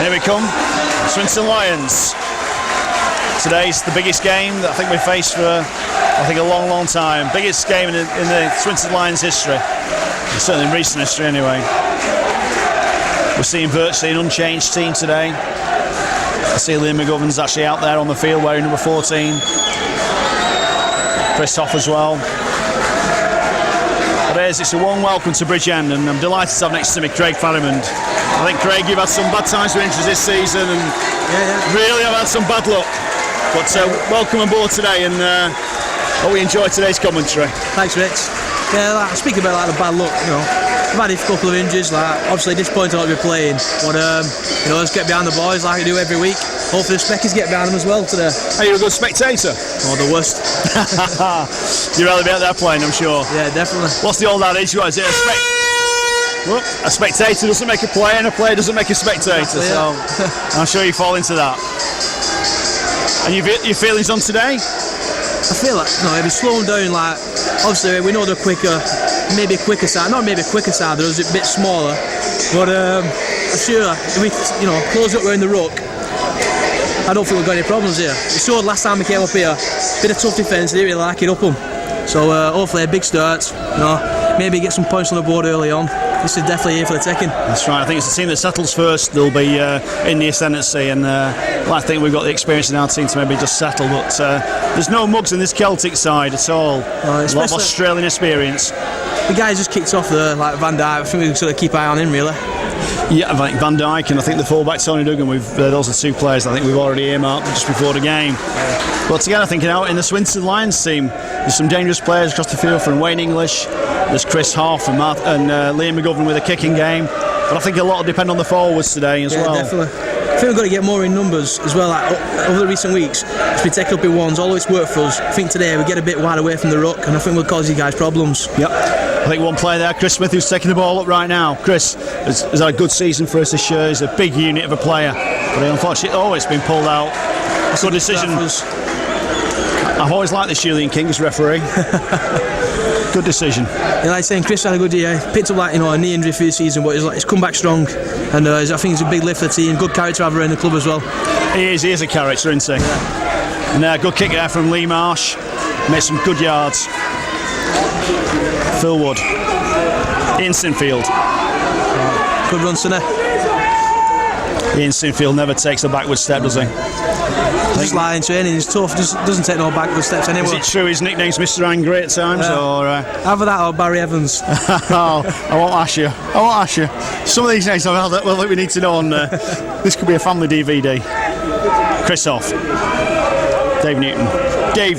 Here we come, Swinton Lions. Today's the biggest game that I think we've faced for a long time. Biggest game in the Swinton Lions history, certainly in recent history anyway. We're seeing virtually an unchanged team today. I see Liam McGovern's actually out there on the field wearing number 14. Chris Hoff as well. But it's a warm welcome to Bridgend, and I'm delighted to have next to me Craig Farrimond. I think, Craig, you've had some bad times with injuries this season, and really have had some bad luck. But welcome on board today, and hope we enjoy today's commentary. Thanks, Rich. Yeah, speaking about the bad luck, I've had a couple of injuries. Obviously disappointed not to be playing, but let's get behind the boys like we do every week. Hopefully the Speckers get behind them as well today. Are you a good spectator? Oh, the worst. You'd rather be out there playing, I'm sure. Yeah, definitely. What's the old adage? What is it? A spectator doesn't make a player, and a player doesn't make a spectator. Exactly, yeah. So I'm sure you fall into that. And your feelings on today? I feel like it'll be slowing down. Obviously we know they're quicker, maybe quicker side. Not maybe quicker side, they're a bit smaller. But I'm sure if we close up around the ruck, I don't think we've got any problems here. We showed last time we came up here, bit of tough defence, didn't really like it up them. So hopefully a big start, maybe get some points on the board early on. This is definitely here for the taking. That's right, I think it's the team that settles first. They'll be in the ascendancy, and I think we've got the experience in our team to maybe just settle. But there's no mugs in this Celtic side at all. A lot of Australian experience. The guys just kicked off there, like Van Dijk. I think we've got to keep an eye on him, really. Yeah, I think Van Dijk and I think the fullback Tony Duggan. Those are two players I think we've already earmarked just before the game. But again, I think out in the Swinton Lions team, there's some dangerous players across the field from Wayne English. There's Chris Hoff and Liam McGovern with a kicking game. But I think a lot will depend on the forwards today as well. Definitely. I think we've got to get more in numbers as well. Over the recent weeks, it's been taken up in ones, although it's worked for us. I think today we get a bit wide away from the ruck, and I think we'll cause you guys problems. Yep. I think one player there, Chris Smith, who's taking the ball up right now. Chris has had a good season for us this year. He's a big unit of a player, but unfortunately, it's been pulled out. Good decision. I've always liked this Julian King as referee. Good decision. Yeah, like saying, Chris had a good year. Picked up a knee injury for the season, but he's come back strong, and I think he's a big lift for the team. Good character to have around the club as well. He is a character, isn't he? Yeah. And good kick there from Lee Marsh. Made some good yards. Phil Wood. Ian Sinfield. Good run, Sonny. Ian Sinfield never takes a backward step, does he? Just like in training, he's tough, just doesn't take no backward steps anyway. Is it true his nickname's Mr. Angry at times? Or either that or Barry Evans. I won't ask you. Some of these names I've held that we need to know on this could be a family DVD. Chris Hoff. Dave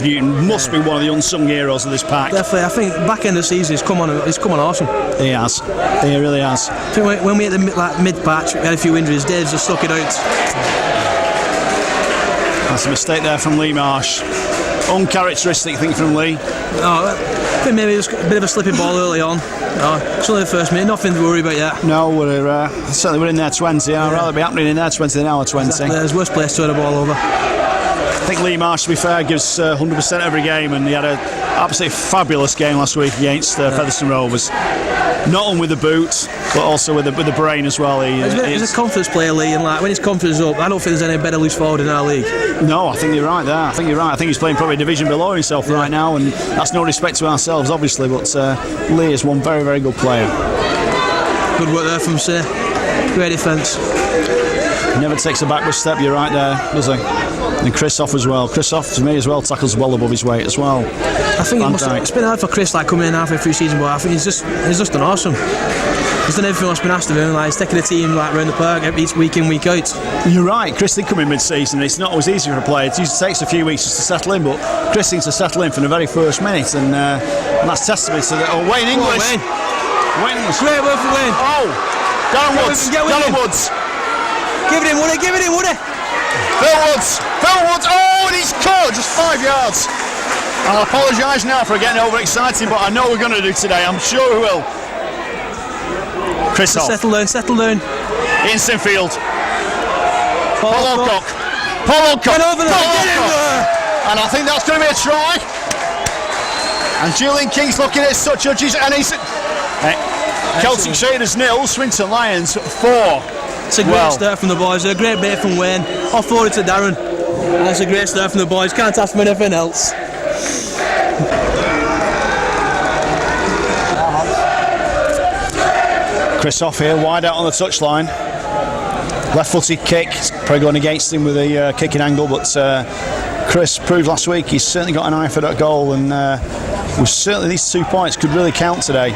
Newton must be one of the unsung heroes of this pack. Definitely, I think back end of the season he's come on awesome. He has. He really has. I think when we hit the mid-patch, we had a few injuries. Dave's just stuck it out. That's a mistake there from Lee Marsh. Uncharacteristic thing from Lee. I think maybe just a bit of a slipping ball early on. It's only the first minute, nothing to worry about yet. No, certainly we're in their 20. I'd rather be happening in their 20 than our 20. Exactly. There's worse place to turn the ball over. I think Lee Marsh, to be fair, gives 100% every game, and he had an absolutely fabulous game last week against Featherstone Rovers. Not only with the boot, but also with the brain as well. He's a confidence player, Lee, and when his confidence is up, I don't think there's any better loose forward in our league. No, I think you're right there. I think he's playing probably a division below himself right now, and that's no respect to ourselves, obviously, but Lee is one very, very good player. Good work there from Sir. Great defence. He never takes a backward step, you're right there, does he? And Chris Hoff as well. Chris Hoff, to me as well, tackles well above his weight as well. I think it's been hard for Chris coming in halfway through the season, but I think he's just done awesome. He's done everything that's been asked of him. He's taking the team around the park each week in, week out. You're right, Chris did come in mid-season. It's not always easy for a player. It usually takes a few weeks just to settle in, but Chris seems to settle in from the very first minute, and that's testament to Wayne English. Wayne English. Great work for Wayne. Darren Woods. Give it in, Woody. Phil Woods, and he's caught just 5 yards. I'll apologise now for getting overexcited, but I know we're going to do today. I'm sure we will. Chris Hoff. Settle down. Ian Sinfield. Paul Alcock. Get over there. Get in there. And I think that's going to be a try. And Julian King's looking at judges, and he's Celtic Crusaders 0, Swinton Lions 4. It's a great start from the boys. A great bit from Wayne. Off forward to Darren. And it's a great start from the boys. Can't ask for anything else. Chris off here, wide out on the touchline. Left-footed kick, probably going against him with a kicking angle, but Chris proved last week he's certainly got an eye for that goal, and certainly these 2 points could really count today.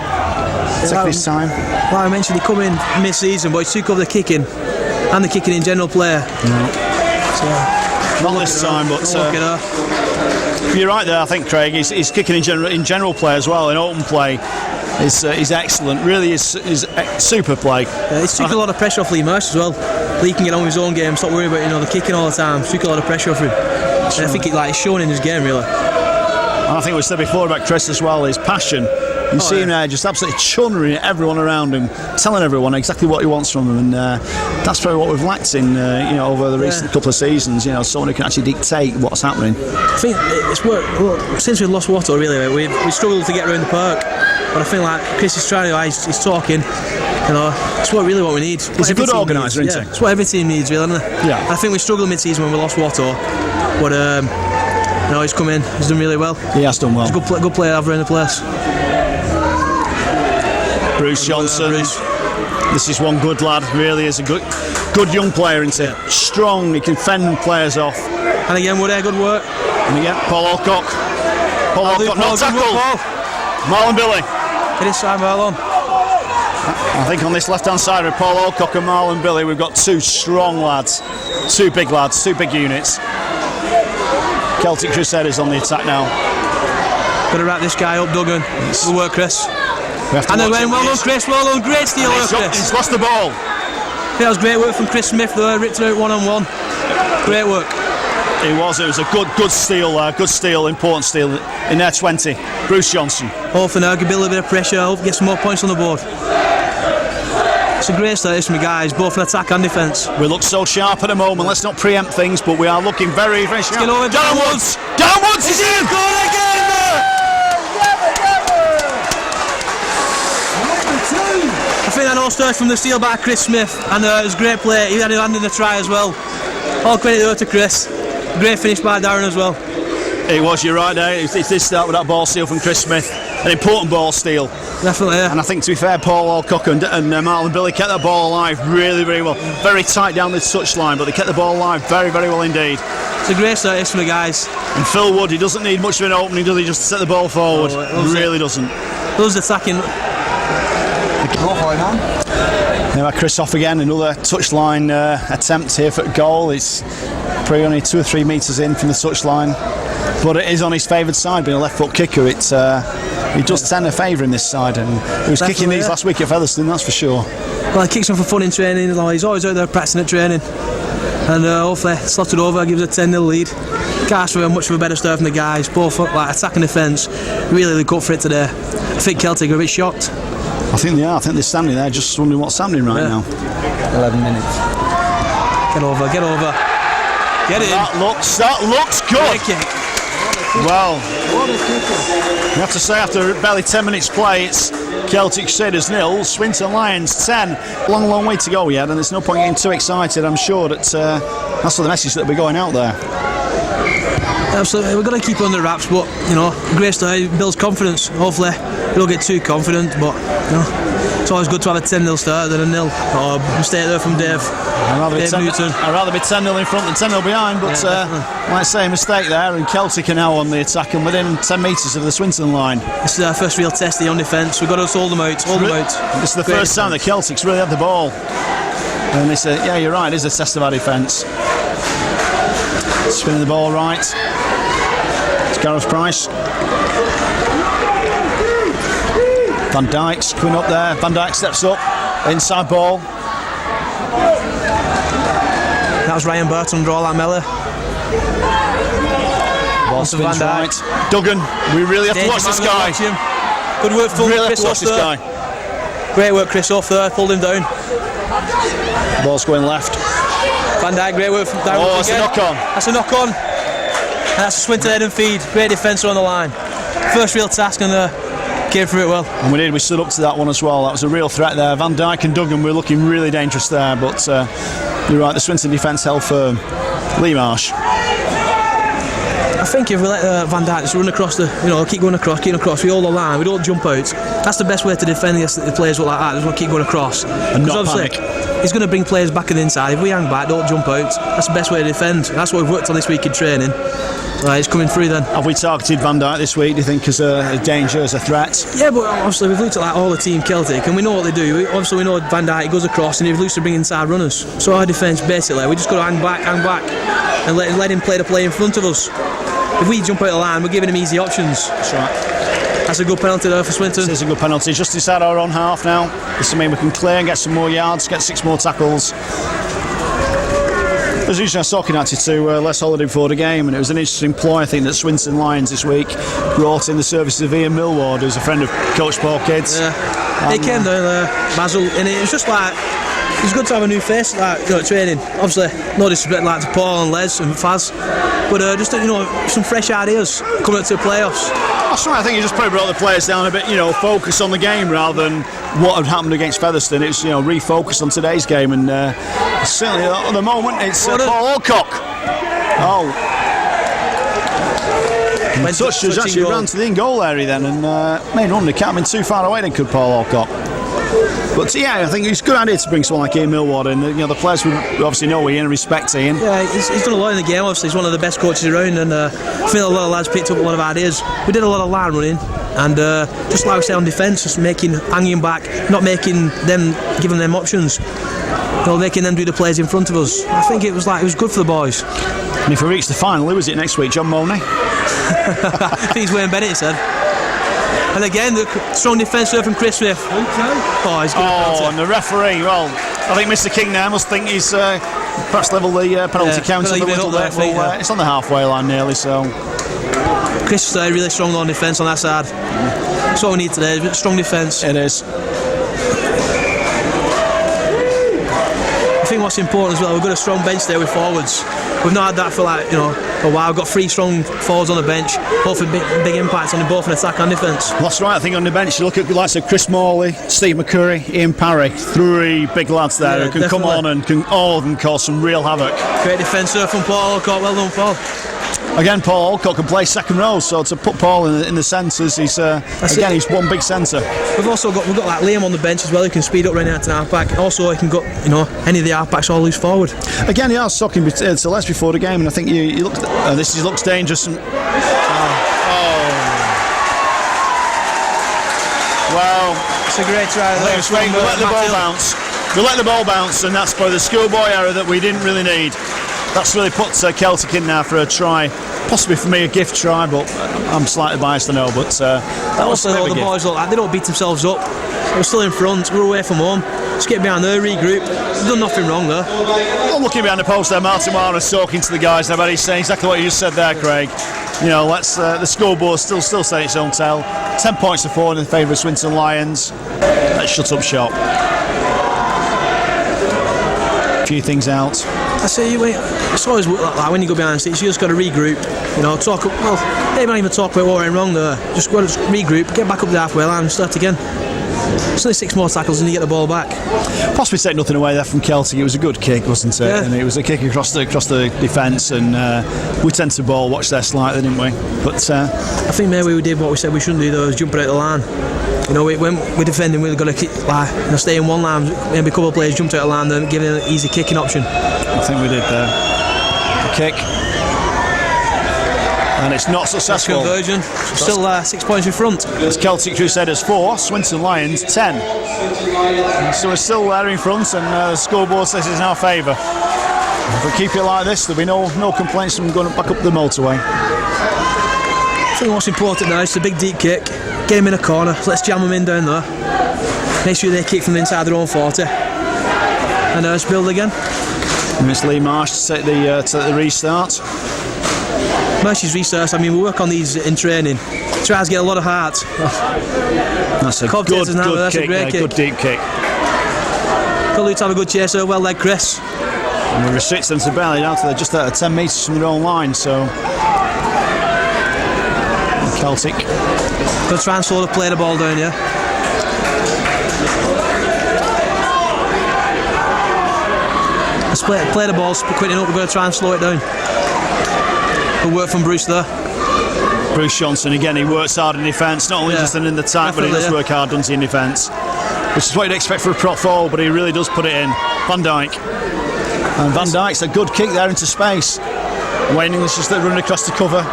Take this time. Like I mentioned, he come in mid-season, but he took over the kicking and the kicking in general player. No. Not this time, but you're right there. I think Craig, he's kicking in general play as well, in open play. Is excellent, really is super play. Yeah, he's taking a lot of pressure off Lee Marsh as well. Lee can get on with his own game, stop worrying about the kicking all the time. It's taking a lot of pressure off him. And I think it's shown in his game really. And I think we said before about Chris as well, his passion. You see him there just absolutely chunnering at everyone around him, telling everyone exactly what he wants from them, and that's probably what we've lacked in over the recent couple of seasons. Someone who can actually dictate what's happening. I think it's worked since we lost Watto. Really, we struggled to get around the park. But I think like Chris is trying, he's talking. It's what we need. He's a good organiser, isn't he? It's what every team needs, really, isn't it? Yeah. I think we struggled mid-season when we lost Watto, but he's come in. He's done really well. He has done well. He's a good player around the place. Bruce Johnson. This is one good lad. Really is a good young player, isn't he? Yeah. Strong. He can fend players off. And again, Wood, good work. And again, Paul Alcock. Paul Alcock, not tackled. Marlon Billy. It is Simon Marlon. I think on this left-hand side with Paul Alcock and Marlon Billy, we've got two strong lads, two big units. Celtic Crusaders on the attack now. Got to wrap this guy up, Duggan. Good work, Chris. And then well done, Chris. Well done, great steal, Chris. He's lost the ball. That was great work from Chris Smith there. Ripped it out one-on-one. Great work. It was a good steal there, good steal, important steal in their 20. Bruce Johnson. Hopefully now, give Bill a bit of pressure, hope get some more points on the board. It's a great start, this, my guys, both in attack and defence. We look so sharp at the moment, let's not preempt things, but we are looking very, very sharp. Get over Darren Woods! Darren Woods is in! Goal again! I think that all starts from the steal by Chris Smith, and it was a great play. He had a hand in the try as well. All credit there to Chris. Great finish by Darren as well. It was, you're right there. It did start with that ball steal from Chris Smith. An important ball steal. Definitely, yeah. And I think, to be fair, Paul Alcock and Marlon Billy kept that ball alive really, very well. Very tight down the touchline, but they kept the ball alive very, very well indeed. It's a great start this for the guys. And Phil Wood, he doesn't need much of an opening, does he, just to set the ball forward? He really doesn't. Those attacking. Now Chris off again, another touchline attempt here for goal. It's probably only 2 or 3 metres in from the touchline, but it is on his favoured side, being a left foot kicker. He does tend a favour in this side, and he was kicking these last week at Featherstone, that's for sure. Well, he kicks them for fun in training. He's always out there practicing at training, and hopefully slotted over, gives a 10-0 lead. Can't ask for much of a better start from the guys, both like attack and defence. Really, they go for it today. I think Celtic are a bit shocked. I think they are. I think they're standing there just wondering what's happening right now. 11 minutes. Get over. Get in. That looks good. Well, you have to say, after barely 10 minutes play, it's Celtic Crusaders 0, Swinton Lions 10. Long way to go yet, and there's no point getting too excited. I'm sure that that's the message that will be going out there. Absolutely, we've got to keep it under wraps, but great start, builds confidence. Hopefully we don't get too confident, but it's always good to have a 10-0 start than a 0 or mistake there from Dave. I'd rather be 10-0 in front than 10-0 behind, but like I say, a mistake there, and Celtic are now on the attack and within 10 metres of the Swinton line. This is our first real test on defence. We've got to hold them out. This is the first time that Celtic's really had the ball, and it's you're right, it is a test of our defence. Spinning the ball right. It's Gareth Price. Van Dijk's coming up there. Van Dijk steps up. Inside ball. That was Ryan Burton draw that Miller. Ball spins right. Duggan, we really have to watch this guy. Good work from Chris off there. Great work, Chris off there. Pulled him down. Ball's going left. Van Dijk, great work from Darren. Oh, it's a knock on. That's a knock on. And that's a Swinton head and feed. Great defence on the line. First real task, and Came through it well. And we did, we stood up to that one as well. That was a real threat there. Van Dijk and Duggan were looking really dangerous there, but you're right, the Swinton defence held firm. Lee Marsh. I think if we let Van Dijk just run across keep going across, we hold the line, we don't jump out. That's the best way to defend against the players like that. Just keep going across. And not panic. He's going to bring players back in the inside. If we hang back, don't jump out. That's the best way to defend. That's what we've worked on this week in training. It's coming through then. Have we targeted Van Dijk this week, do you think, as a danger, as a threat? Yeah, but obviously we've looked at all the team Celtic and we know what they do. We know Van Dijk goes across and he looks to bring inside runners. So our defence, basically, we just got to hang back and let him play the play in front of us. If we jump out of the line, we're giving him easy options. That's right. That's a good penalty there for Swinton. It is a good penalty. Just inside our own half now. This will mean we can clear and get some more yards, get 6 more tackles. As usual, I was talking actually to Les Holiday before the game, and it was an interesting ploy, I think, that Swinton Lions this week brought in the services of Ian Millward, who's a friend of Coach Paul Kidd's. Yeah. He came down there, Basil, and it was just like, it's good to have a new face training. Obviously, no disrespect to Paul and Les and Faz, but just some fresh ideas coming up to the playoffs. That's right. I think he just probably brought the players down a bit, focus on the game rather than what had happened against Featherstone. It's refocus on today's game, and certainly at the moment it's Paul Alcock. Touches actually ran to the in-goal area then, and made one. They can't have been too far away then, could Paul Alcock. But yeah, I think it's a good idea to bring someone like Ian Millward in. The players would obviously know Ian and respect Ian. Yeah, he's done a lot in the game. Obviously, he's one of the best coaches around, and I feel a lot of lads picked up a lot of ideas. We did a lot of line running, and just like we say on defence, just hanging back, not giving them options. Making them do the plays in front of us. I think it was good for the boys. And if we reach the final, who is it next week? John Money? I think it's Wayne Bennett, he said. And again, the strong defence there from Chris Swift. He's good. And the referee, well, I think Mr. King now must think he's perhaps level the penalty count a little bit. It's on the halfway line nearly, so. Chris is really strong on defence on that side. That's what we need today, strong defence. It is. I think what's important as well, we've got a strong bench there with forwards. We've not had that for a while. We've got 3 strong forwards on the bench, both with big impacts on both in attack and defence. That's right. I think on the bench you look at the likes of Chris Morley, Steve McCurry, Ian Parry, 3 big lads there who can definitely come on and all of them cause some real havoc. Great defence there from Paul Alcock. Well done, Paul. Again, Paul Alcock can play second row, so to put Paul in the centres, he's one big centre. We've got Liam on the bench as well, who can speed up running out to the half-back. Also, he can go, any of the half-backs all loose forward. Again, I was talking to Les before the game, and I think you looked. This looks dangerous. Well, it's a great try. We let the ball bounce. We let the ball bounce, and that's probably the schoolboy error that we didn't really need. That's really put Celtic in now for a try. Possibly for me a gift try, but I'm slightly biased, I know. But also, the boys look like they don't beat themselves up. We're still in front. We're away from home. Just get behind there, regroup. We've done nothing wrong there. I'm looking behind the post there. Martin Warner's talking to the guys. I bet he's saying exactly what you just said there, Craig. Let's the scoreboard still saying its own tell. 10 points to 4 in favour of Swinton Lions. Let's shut up shop. A few things out. I say, it's always like when you go behind the scenes, you just got to regroup. Maybe not even talk about what went wrong there. Just got to regroup, get back up the halfway line and start again. It's only 6 more tackles and you get the ball back. Possibly take nothing away there from Celtic. It was a good kick, wasn't it? Yeah. And it was a kick across the defence, and we tend to ball watch there slightly, didn't we? But I think maybe we did what we said we shouldn't do, though, was jumping out the line. When we're defending, we've got to keep, stay in one line. Maybe a couple of players jumped out of the line, then give it an easy kicking option. I think we did there. The kick. And it's not successful. Conversion. Still 6 points in front. It's Celtic Crusaders 4, Swinton Lions 10. So we're still there in front, and the scoreboard says it's in our favour. If we keep it like this, there'll be no complaints from going back up the motorway. I think what's important now is a big deep kick. Get him in a corner. Let's jam them in down there. Make sure they kick from the inside their own 40. And let's build again. And it's Lee Marsh to take the restart. Marsh's restarts, we work on these in training. Tries to get a lot of heart. That's a good kick. Good deep kick. Got Luke to have a good chaser. Well led, Chris. And we restrict them to barely down to just out of 10 metres from their own line. So Celtic Gonna try and slow the play the ball down, yeah. Let's play the ball, quickening up, we're going to try and slow it down. Good work from Bruce there. Bruce Johnson, again, he works hard in defence, not only just in the attack, but he does work hard, doesn't he, in defence. Which is what you'd expect for a prop forward, but he really does put it in. Van Dijk. And Van Dijk's a good kick there into space. Wayne English just running across the cover.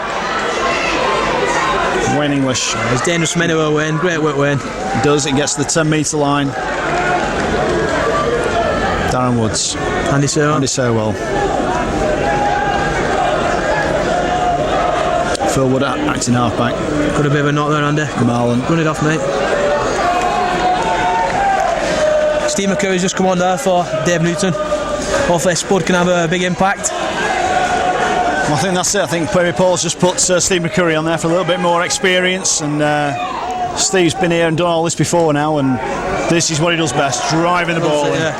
Wayne English. He's dangerous from anywhere, Wayne. Great work, Wayne. He does, it gets to the 10-metre line. Darren Woods. Andy Sowell. Phil Wood acting half-back. Got a bit of a knock there, Andy. Marlon. Run it off, mate. Steve McCurry's just come on there for Dave Newton. Hopefully Spud can have a big impact. Well, I think that's it. I think Perry Paul's just put Steve McCurry on there for a little bit more experience, and Steve's been here and done all this before now, and this is what he does best, driving the ball in.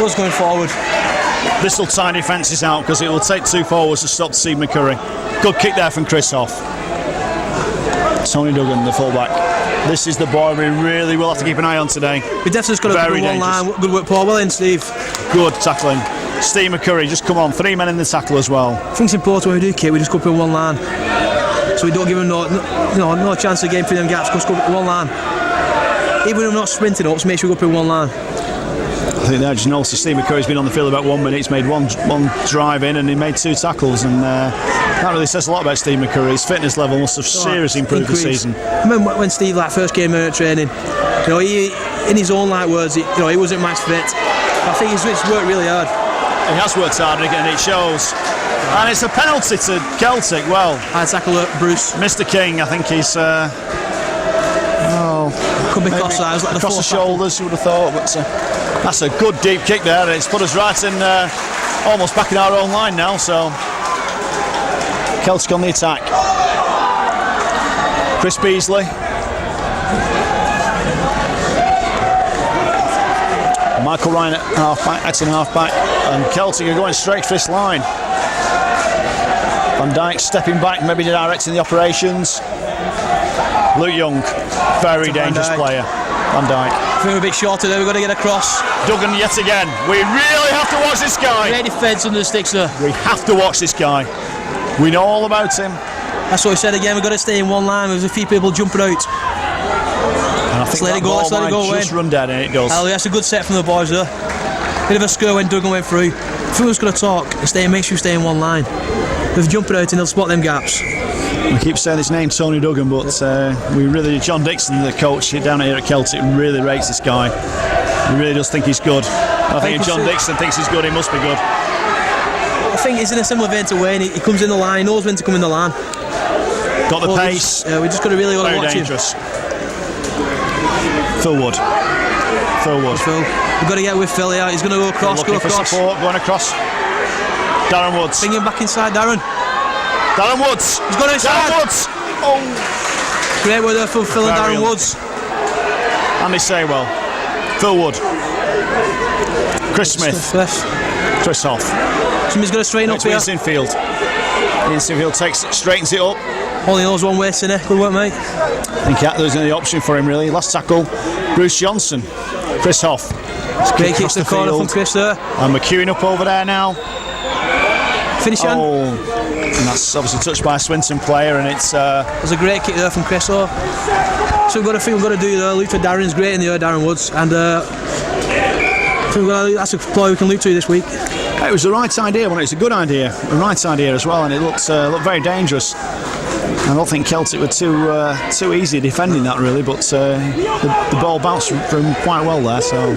What's going forward? This will tie defences out because it will take 2 forwards to stop Steve McCurry. Good kick there from Chris Hoff. Tony Duggan, the fullback. This is the boy we really will have to keep an eye on today. We definitely got a good one line. Good work, Paul. Well in, Steve. Good tackling. Steve McCurry, just come on. 3 men in the tackle as well. I think it's important when we do kick, we just go up in one line. So we don't give him no chance of getting through them gaps, just go up in one line. Even when we're not sprinting up, just make sure we go up in one line. I think there, just noticed Steve McCurry's been on the field about 1 minute. He's made one drive in and he made 2 tackles, and that really says a lot about Steve McCurry. His fitness level must have seriously improved this season. I remember when Steve first came out of training, he, in his own words, he wasn't match fit. I think he's worked really hard. He has worked hard and it shows. And it's a penalty to Celtic. Well, I tackle Bruce. Mr. King, I think he's could be cross-eyes, like across the shoulders, you would have thought, but that's a good deep kick there, and it's put us right in almost back in our own line now, so Celtic on the attack. Chris Beasley. Michael Ryan at half-back, acting half-back, and Celtic are going straight for this line. Van Dijk stepping back, maybe directing the operations. Luke Young, very dangerous player. Van Dijk. I think we're a bit shorter there, we've got to get across. Duggan yet again. We really have to watch this guy. Great defence under the sticks there. We have to watch this guy. We know all about him. That's what we said again, we've got to stay in one line. There's a few people jumping out. And I think let it go, just run dead, and it does. That's a good set from the boys there. Bit of a scare when Duggan went through. If we was going to talk, make sure we stay in one line. We've jumped out and they'll spot them gaps. We keep saying his name, Tony Duggan, but John Dixon, the coach down here at Celtic, really rates this guy. He really does think he's good. I think if John Dixon thinks he's good, he must be good. I think he's in a similar vein to Wayne. He comes in the line, he knows when to come in the line. Got the pace. We just got to really very watch dangerous. him. Phil Wood. We've got to get with Phil here. He's going to go across. Looking for support, going across. Darren Woods. Bring him back inside, Darren. Darren Woods. He's got inside. Darren Woods. Oh. Great work there from Phil and Darren Woods. Andy Saywell. Phil Wood. Chris Smith. Chris Hoff. Somebody's going to straighten up here. Ian Sinfield. Ian Sinfield straightens it up. Only knows one way, Sinner. Good work, mate. I think there's any option for him, really. Last tackle, Bruce Johnson. Chris Hoff. Great kicks the corner from Chris there. And McEwen up over there now. Finish on. And that's obviously touched by a Swinton player, and it's there's a great kick there from Chris Hoff. So we've got to do there. Look for Darren's great in the air, Darren Woods, and that's a ploy we can look to this week. It was the right idea, wasn't it? It's a good idea, the right idea as well, and it looked very dangerous. I don't think Celtic were too easy defending that, really, but the ball bounced from him quite well there, so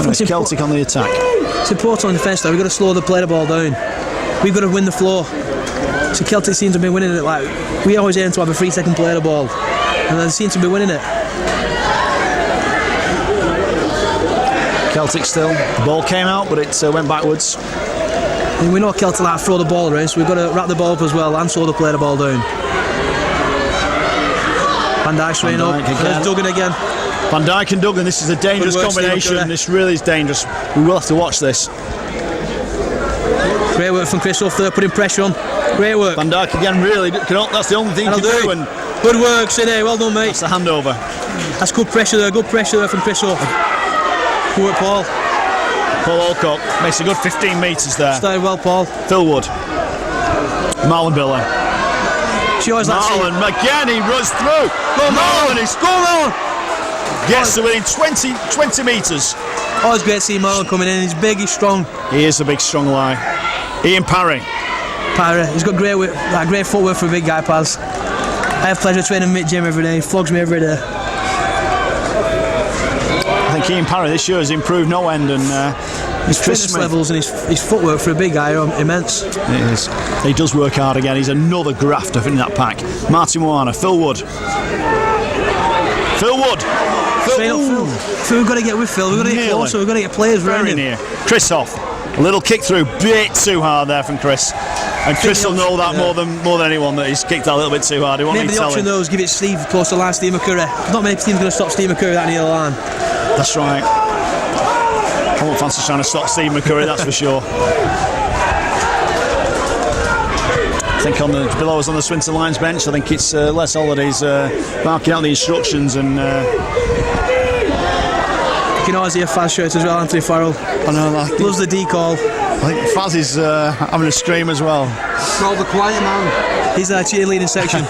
it's Celtic on the attack. It's important on defence though, we've got to slow the play the ball down. We've got to win the floor. So Celtic seems to be winning it. We always aim to have a 3-second play the ball, and they seem to be winning it. Celtic still. The ball came out, but it went backwards. And we know Celtic throw the ball around, so we've got to wrap the ball up as well and slow the play the ball down. Van Dijk straight up. There's Duggan again. Van Dijk and Duggan, this is a dangerous combination. This really is dangerous. We will have to watch this. Great work from Chris Hoff there, putting pressure on. Great work. Van Dijk again, really. That's the only thing he can do. And Good work, Cine. Well done, mate. That's the handover. That's good pressure there. Good pressure there from Chris Hough. Good work, Paul. Paul Alcock makes a good 15 metres there. Started well, Paul. Phil Wood. Marlon Biller. She always likes Marlon again, he runs through. Go Marlon, He's go Marlon. Gets to within 20 metres. Always great to see Marlon coming in. He's big, he's strong. He is a big, strong lie. Ian Parry. He's got great footwork for a big guy, Paz. I have pleasure training him at gym every day. He flogs me every day. I think Ian Parry this year has improved no end, and his fitness levels and his footwork for a big guy are immense. It is. He does work hard again. He's another grafter in that pack. Martin Moana, Phil Wood. Phil Wood. Phil, we've got to get with Phil. We've got to get closer. We've got to get players around him. Near. Chris Hough. A little kick through, bit too hard there from Chris. And Chris will know that more than anyone, that he's kicked that a little bit too hard. He won't maybe the option though is give it Steve close to the line, Steve McCurry. Not many teams going to stop Steve McCurry that near the line. That's right. I won't fancy trying to stop Steve McCurry, that's for sure. I think below us on the Swinton Lions bench, I think it's Les Holidays marking out the instructions, and you can always hear Faz shirt as well, Anthony Farrell. I know that. Loves the D-call. I think Faz is having a scream as well. Call the quiet man. He's our cheerleading section.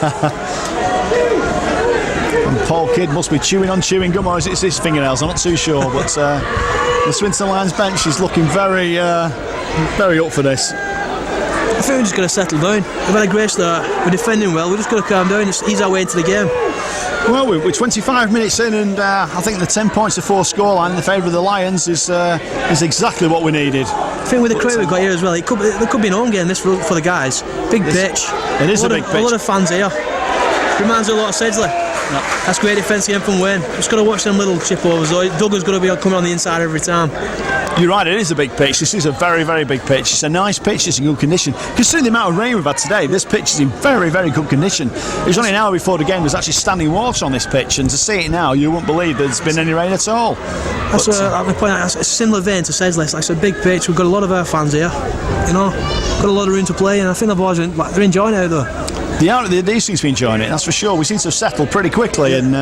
And Paul Kidd must be chewing gum, or is it his fingernails? I'm not too sure, but the Swinton Lions bench is looking very up for this. I think we're just going to settle down. We've had a great start. We're defending well. We're just going to calm down. Just ease our way into the game. Well, we're 25 minutes in, and I think the 10 points to 4 scoreline in the favour of the Lions is exactly what we needed. I think with the crowd we've got here as well, it could be an home game this for the guys. Big pitch. It is a big pitch. A lot of fans here. Reminds me a lot of Sedgley. Yep. That's great defence again from Wayne. Just got to watch them little chip overs though. Duggan's got to be coming on the inside every time. You're right, it is a big pitch. This is a very, very big pitch. It's a nice pitch, it's in good condition. Considering the amount of rain we've had today, this pitch is in very, very good condition. It was only an hour before the game, there's actually standing water on this pitch, and to see it now, you wouldn't believe there's been any rain at all. That's my point. That's a similar vein to Sedgley. It's like a big pitch. We've got a lot of our fans here. You know, got a lot of room to play, and I think the boys they're enjoying it out there. They seem to be enjoying it, that's for sure. We seem to have settled pretty quickly, and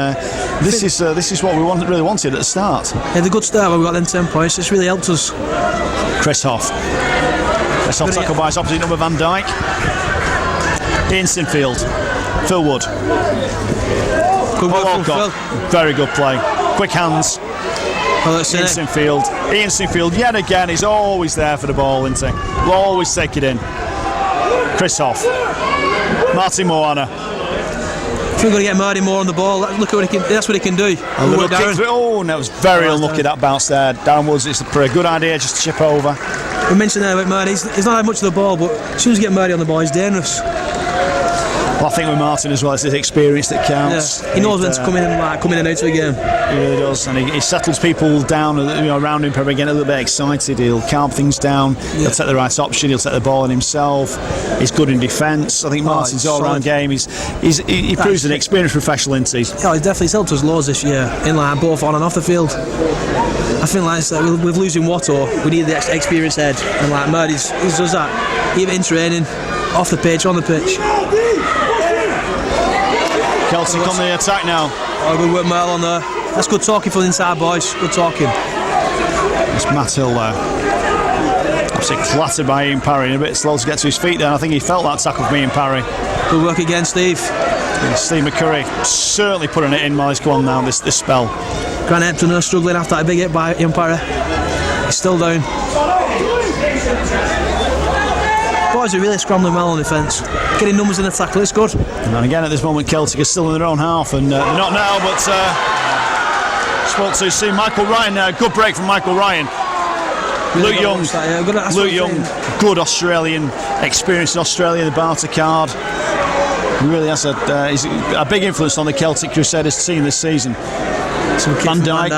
this is what we really wanted at the start. Yeah, the good start when we got them 10 points. It's really helped us. Chris Hough. Chris Hough tackled by his opposite number, Van Dijk. Ian Sinfield. Phil Wood. Good work from Phil. Very good play. Quick hands. Ian Sinfield. Ian Sinfield, yet again, he's always there for the ball, isn't he? Will always take it in. Chris Hough. Martin Moana. We've got to get Marty more on the ball. Look at what he can. That's what he can do. A little kick through. Oh, that was very unlucky, that bounce there. Darren Woods, it's a good idea just to chip over. We mentioned there about Marty. He's not had much of the ball, but as soon as you get Marty on the ball, he's dangerous. Well, I think with Martin as well, it's his experience that counts. Yeah. He knows when to come in and out of the game. He really does, and he settles people down, around him, probably getting a little bit excited. He'll calm things down. Yeah. He'll take the right option. He'll take the ball on himself. He's good in defence. I think Martin's all-round game. He proves an experienced professional, isn't he? Yeah, he's definitely helped us loads this year, in both on and off the field. I think with losing Watto, we need the experienced head, and Murdy does that, even in training, off the pitch, on the pitch. Celtic on the attack now. Oh, good work, Merle on there. That's good talking for the inside, boys. Good talking. It's Matt Hill there. Absolutely clattered by Ian Parry, and a bit slow to get to his feet there. I think he felt that tackle from Ian Parry. Good work again, Steve. And Steve McCurry certainly putting it in while he's come on now, this spell. Grant Epton struggling after that big hit by Ian Parry. He's still down. Boys are really scrambling well on defence. Getting numbers in the tackle, it's good. And again at this moment Celtic are still in their own half, and they're not now, but spoke to see Michael Ryan now. Good break from Michael Ryan. Really Luke Young, good Australian, experienced in Australia, the Barter card. He really has he's a big influence on the Celtic Crusaders team this season. Van Dijk,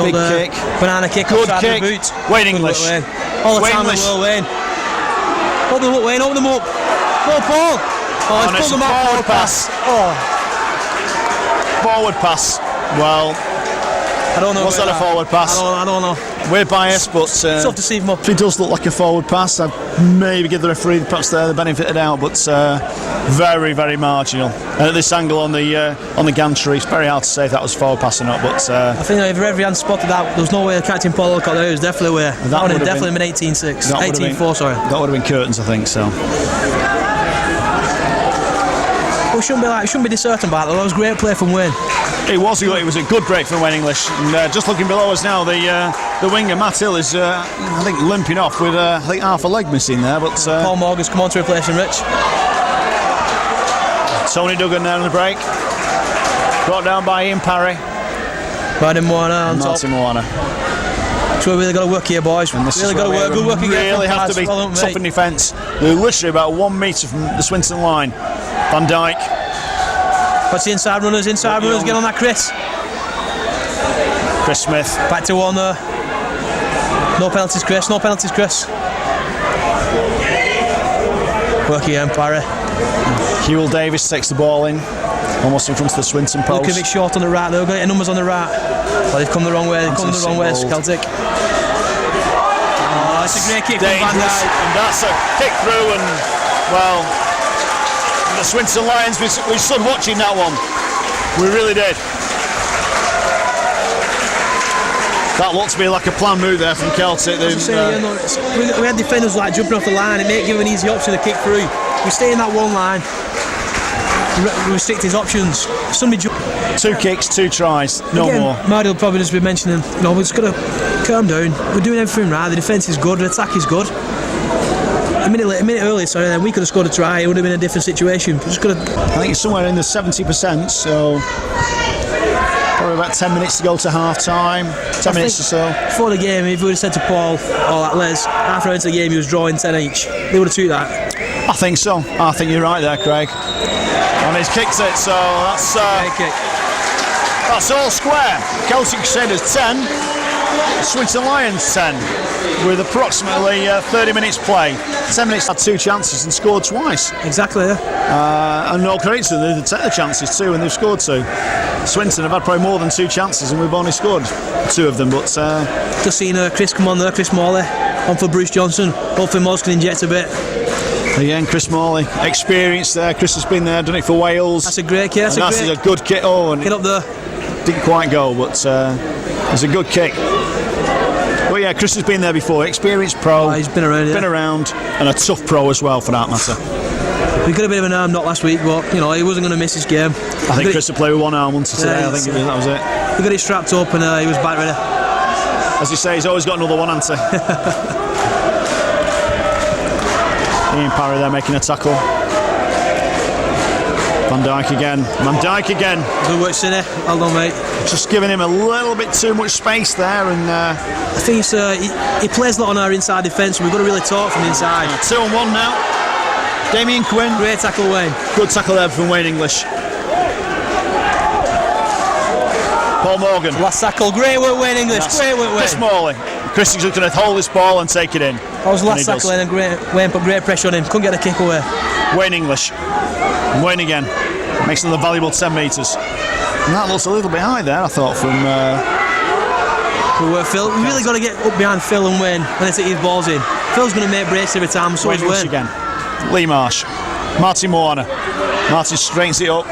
big kick. Banana kick, good kick. The boot. Wayne English. All the time in the world, Wayne. Open them up, Wayne, open them up. Go, Paul. Oh, he's pulled them out. Forward pass. Oh. Forward pass. Well, I don't know. Was that a forward pass? I don't know. We're biased, but It's tough to see from up. if it does look like a forward pass, I'd maybe give the referee perhaps the benefit of the doubt, but very, very marginal. And at this angle on the gantry, it's very hard to say if that was forward pass or not. But I think if everyone spotted that, there was no way of catching Paul Alcott there. It was definitely a way. That would have definitely been 18-6. 18-4, sorry. That would have been curtains, I think. So. We shouldn't be discerning about that. That was a great play from Wayne. It was a good break from Wayne English. And just looking below us now, the winger Matt Hill is I think limping off with I think half a leg missing there. But Paul Morgan's come on to replace him, Rich. Tony Duggan there on the break. Brought down by Ian Parry. Martin Moana on top. Martin Moana. So we really got to work here, boys. And this really got to work. Good work again. Really have to be tough in defence. They're literally about 1 metre from the Swinton line. Van Dijk. What's the inside runners? Inside runners, get on that, Chris. Chris Smith. Back to one there. No penalties, Chris. No penalties, Chris. Work again, Parry. Hewell Davis takes the ball in, almost in front of the Swinton post. Look a bit short on the right. They've got their numbers on the right. Well, they've come the wrong way. They've come the wrong way, Celtic. Oh, it's a great kick from Van Dijk. And that's a kick through, and well, the Swinton Lions, we stood watching that one. We really did. That looked to be like a planned move there from Celtic. We had defenders like jumping off the line. It may give an easy option to kick through. We stay in that one line. Restrict his options. Somebody 2 kicks, 2 tries, no again, more. Marty will probably just be mentioning, we're just got to calm down. We're doing everything right. The defence is good. The attack is good. A minute earlier, then we could have scored a try. It would have been a different situation. Just got to. I think it's somewhere in the 70%. So probably about 10 minutes to go to half time. 10 minutes or so. Before the game, if we would have said to Paul or that Les, half an hour into the game, he was drawing 10 each. They would have took that. I think so. I think you're right there, Craig. And he's kicked it, so that's all square. Celtic Crusaders 10, Swinton Lions 10, with approximately 30 minutes play. 10 minutes had 2 chances and scored twice. Exactly, yeah. And no credit to them, they've taken the chances too, and they've scored 2. Swinton have had probably more than 2 chances, and we've only scored 2 of them. But just seen Chris come on there, Chris Morley, on for Bruce Johnson. Hopefully Moss can inject a bit. Again, Chris Morley, experience there. Chris has been there, done it for Wales. That's a great kick. That's a good kick. Oh, and get up there. Didn't quite go, but it's a good kick. But yeah, Chris has been there before. Experienced pro. He's been around. Been around, and a tough pro as well, for that matter. We got a bit of an arm knock last week, but he wasn't going to miss his game. I think Chris will play with one arm once today. I think that was it. He got it strapped up, and he was back ready. As you say, he's always got another one, hasn't he? Ian Parry there making a tackle. Van Dijk again. Good work, Cine. Well done, mate. Just giving him a little bit too much space there, and I think he plays a lot on our inside defence. We've got to really talk from the inside. 2-on-1 now. Damien Quinn. Great tackle, Wayne. Good tackle there from Wayne English. Paul Morgan. Last tackle. Great work, Wayne English. Great work, Wayne. Chris Morley. Chris is just going to hold this ball and take it in. That was the last tackle, and Wayne put great pressure on him. Couldn't get the kick away. Wayne English. And Wayne again. Makes another valuable 10 metres. And that looks a little bit high there, I thought, from Phil. We really got to get up behind Phil and Wayne when they take these balls in. Phil's going to make brace every time, so is Wayne. Again. Lee Marsh. Martin Moana. Martin straightens it up.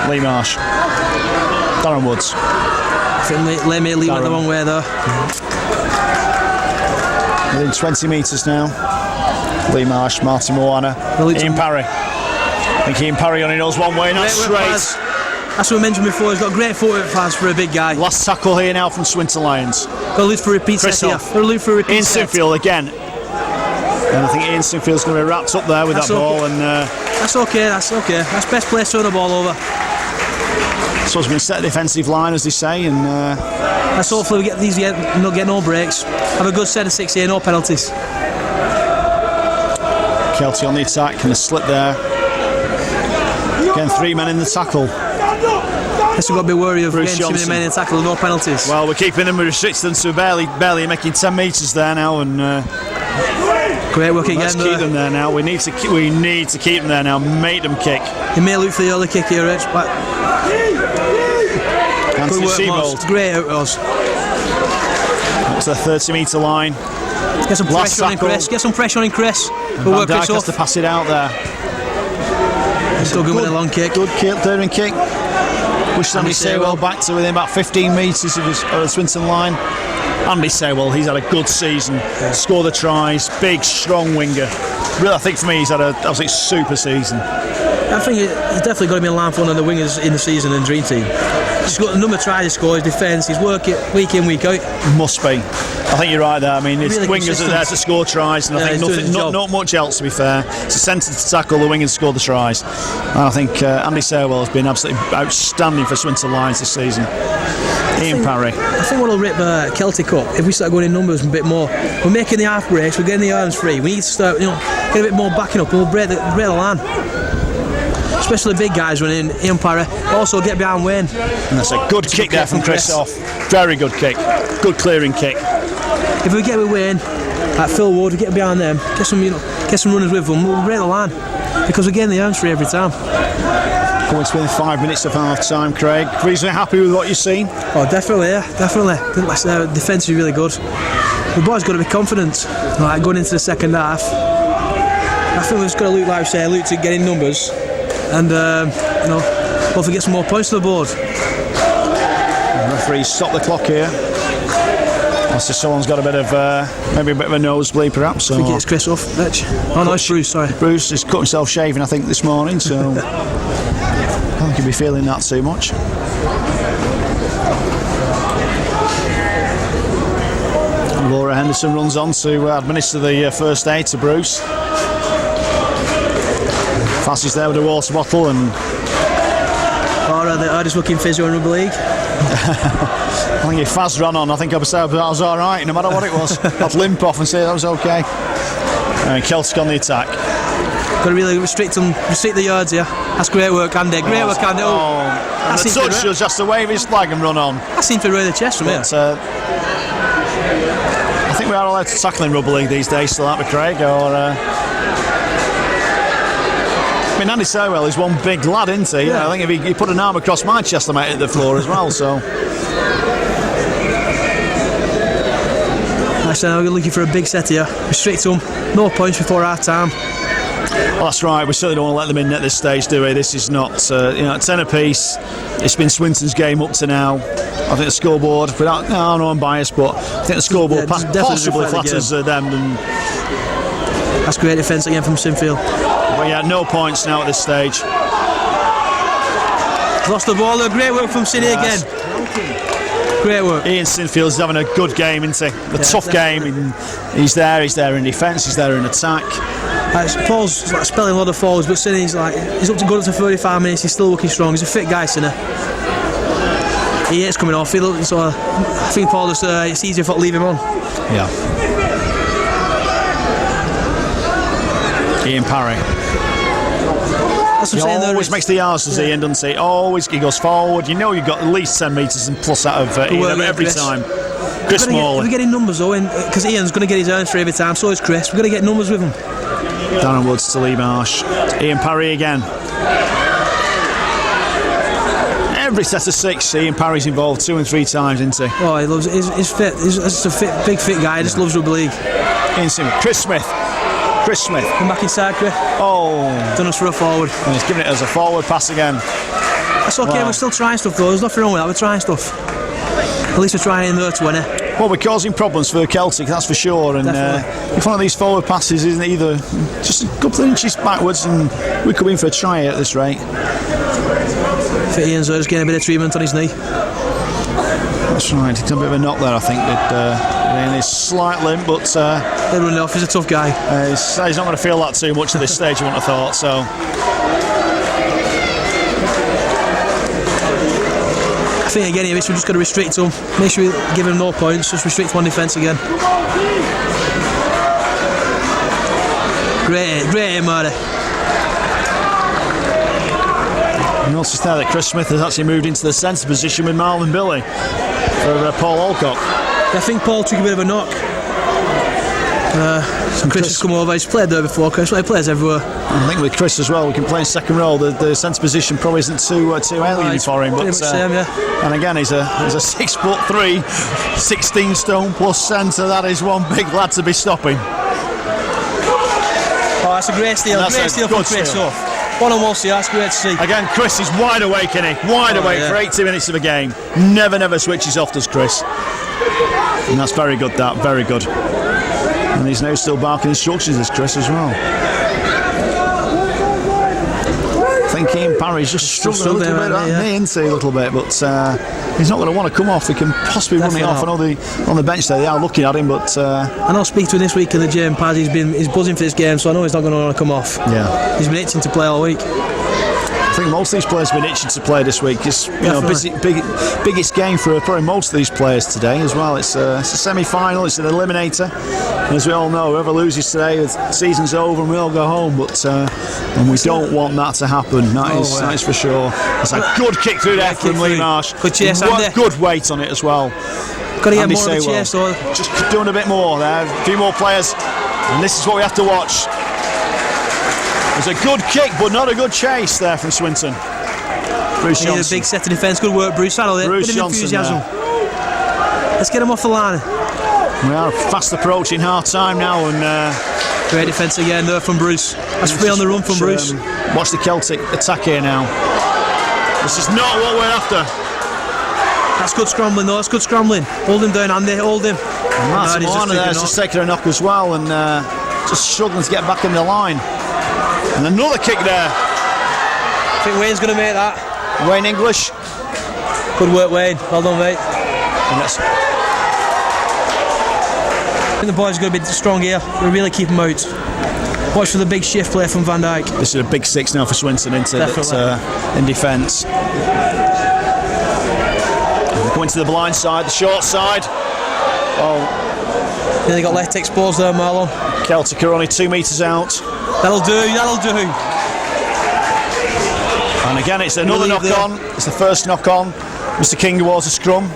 Lee Marsh. Darren Woods. I think Lee went the wrong way there. Within 20 metres now. Lee Marsh, Martin Moana, Ian Parry. I think Ian Parry only knows one way, and that's straight. That's what we mentioned before. He's got great footwork pass for a big guy. Last tackle here now from Swinton Lions. Got to look for repeats. Ian Sinfield again. And I think Ian Sinfield's going to be wrapped up there with that ball. And that's okay. That's best place to throw the ball over. So it's been set a defensive line, as they say, and let's hopefully we get these. Not get no breaks. Have a good set of 6 here, no penalties. Kelty on the attack, and a slip there. Again, 3 men in the tackle. Guess we've got to be worried of getting too many men in the tackle, no penalties. Well, we're keeping them, we restrict them to barely making 10 metres there now, and great work again. Let's keep them there now. We need to keep them there now. Make them kick. You may look for the early kick here, Rich, but Anthony Good work, Seabold. Moss. Great out, Moss. It's the 30-metre line. Get some Last pressure on him, tackle. Chris. Get some pressure on him, Chris. And Good Van work, Dijk Chris. has to pass it out there. Still good with a long kick. Good clearing kick. Pushes Andy Saywell back to within about 15 metres of the Swinton line. Andy Saywell, he's had a good season. Scored the tries. Big, strong winger. Really, I think for me, he's had an absolute super season. I think he's definitely got to be in line for one of the wingers in the season in Dream Team. He's got the number of tries he scores, defence, he's working week in, week out. Must be. I think you're right there. I mean, it's Really wingers are there to score tries, and I think he's doing his not much else, to be fair. It's a centre to tackle, the wingers score the tries. And I think Andy Saywell has been absolutely outstanding for Swinton Lions this season. Ian Parry. I think what will rip Celtic up if we start going in numbers a bit more. We're making the half breaks, we're getting the arms free. We need to start, get a bit more backing up, and we'll break the line. Especially the big guys running in, Ian Parry. Also get behind Wayne. And that's a good kick there from Chris off. Very good kick. Good clearing kick. If we get with Wayne, like Phil Ward, we get behind them, get some runners with them, we'll break the line. Because we're getting the arms free every time. Coming to within 5 minutes of half time, Craig. Reasonably happy with what you've seen? Oh, definitely, yeah, definitely. Defence is really good. The boys got to be confident, like going into the second half. I think we've just got to look like we say, look to getting numbers, and hopefully get some more points to the board. The referees stop the clock here. Unless someone's got a bit of maybe a bit of a nosebleed, perhaps. I think it's Chris off. Oh no, it's Bruce. Sorry. Bruce has cut himself shaving, I think, this morning, so I don't think he'll be feeling that too much. Laura Henderson runs on to administer the first aid to Bruce. Fass is there with a water bottle and. Laura, the hardest looking physio in rugby league. I think if Faz ran on, I think I was alright, no matter what it was. I'd limp off and say that was okay. And Celtic on the attack. Got to really restrict the yards here. That's great work, Andy. Great work, Andy. And the touch was just to wave his flag and run on. That seemed to really the chest from here. I think we are allowed to tackle in rugby league these days, still, aren't we, Craig? I mean, Andy Saywell is one big lad, isn't he? Yeah. I think if he put an arm across my chest, I might hit the floor as well. So. Actually, we're looking for a big set here. Restrict them. No points before half time. Well, that's right. We certainly don't want to let them in at this stage, do we? This is not, 10 apiece. It's been Swinton's game up to now. I think the scoreboard, I'm unbiased, but I think the scoreboard possibly flatters them. And that's great defence again from Sinfield. But yeah, no points now at this stage. Lost the ball. Great work from City again. Great work. Ian Sinfield's having a good game, isn't he? A tough game. He's there in defence, he's there in attack. Paul's spelling a lot of forwards, but Sinny, he's up to 35 minutes. He's still looking strong. He's a fit guy, Sinny. He hates coming off. So I think Paul just it's easier to leave him on. Yeah. Ian Parry. He always makes the yards, does Ian, doesn't he? Always, he goes forward. You know you've got at least 10 metres and plus out of Ian every time. Chris Morley. We're getting numbers though, because Ian's going to get his earns for every time, so is Chris. We've got to get numbers with him. Darren Woods to Lee Marsh. Ian Parry again. Every set of 6, Ian Parry's involved 2 and 3 times, isn't he? Oh, he loves it. He's fit. He's a big fit guy. He just loves rugby league. Ian Smith. Chris Smith. Come back inside, Chris. Done us for a forward. And he's giving it as a forward pass again. That's okay, we're still trying stuff though. There's nothing wrong with that, we're trying stuff. At least we're trying in there to win it. Well, we're causing problems for Celtic, that's for sure. And if one of these forward passes isn't either just a couple of inches backwards, and we could be in for a try at this rate. For Ian's just getting a bit of treatment on his knee. That's right, he's got a bit of a knock there, I think. In his slight limp, but they're running off. He's a tough guy. He's not going to feel that too much at this stage, I wouldn't have thought. So I think again, we've just got to restrict him. Make sure we give him no points. Just restrict one defence again. Great, Murray. Notice there that Chris Smith has actually moved into the centre position with Marlon Billy for Paul Alcock. I think Paul took a bit of a knock. Chris has come over. He's played there before. Chris, he plays everywhere. I think with Chris as well, we can play in second row. The centre position probably isn't too alien for him. But same, yeah. And again, he's a 6'3", 16 stone plus centre. That is one big lad to be stopping. Oh, that's a great steal. Great steal from Chris. So, one-on-one steal. That's great to see. Again, Chris is wide awake, isn't he? Wide awake for 80 minutes of a game. Never switches off, does Chris? And that's very good. That very good. And he's now still barking instructions, as Chris as well. I think Ian Parry's just struggling a little bit at me, isn't he, a little bit, but he's not going to want to come off. He can possibly run it off. I know on the bench there they are looking at him, but I know speak to him this week in the gym. Paz, he's buzzing for this game, so I know he's not going to want to come off. Yeah, he's been itching to play all week. I think most of these players have been itching to play this week. It's biggest game for probably most of these players today as well. It's a semi-final, it's an eliminator. And as we all know, whoever loses today, the season's over and we all go home. But and we don't want that to happen. That is for sure. It's a good kick through there from Lee Marsh. Good chase, Andy. Good weight on it as well. Got to get more of a chase. Just doing a bit more there. A few more players. And this is what we have to watch. It's a good kick, but not a good chase there from Swinton. Bruce Johnson. A big set of defence. Good work, Bruce. Bruce Johnson. Let's get him off the line. We are fast approaching half time now, and great defence again there from Bruce. That's free on the run from Bruce. Watch the Celtic attack here now. This is not what we're after. That's good scrambling though. That's good scrambling. Hold him down, Andy. Hold him. And Martin Warner there is just taking a knock as well, and just struggling to get back in the line. And another kick there. I think Wayne's going to make that. Wayne English. Good work, Wayne. Well done, mate. I think the boys are going to be strong here. We'll really keep them out. Watch for the big shift play from Van Dijk. This is a big six now for Swinton, isn't it? That's, in defence. Going to the blind side, the short side. Oh. Nearly got left exposed there, Marlon. Celtic are only 2 metres out. That'll do. And again, it's another knock on. It's the first knock on. Mr. King towards the scrum.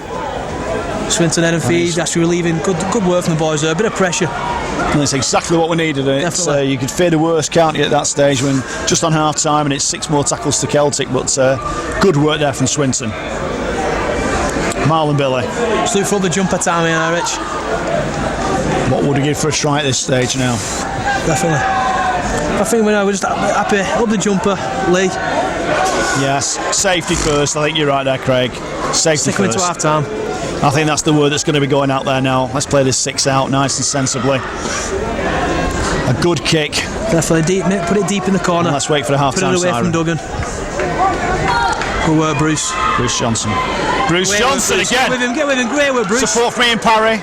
Swinton head and feed. That's relieving. Good work from the boys there. A bit of pressure. And it's exactly what we needed. You could fear the worst, can't you, at that stage when just on half time, and it's 6 more tackles to Celtic. But good work there from Swinton. Marlon Billy. Just look for the jumper time here, Rich. What would he give for a try at this stage now? Definitely. I think we're just happy. Up the jumper, Lee. Yes, safety first. I think you're right there, Craig. Safety first. Into half time. I think that's the word that's going to be going out there now. Let's play this 6 out nice and sensibly. A good kick. Definitely deep, put it deep in the corner. And let's wait for the half time siren. Put it away from Duggan. Good work, Bruce. Bruce Johnson. Bruce Johnson again. Get with him. Great work, Bruce. Support from Ian Parry.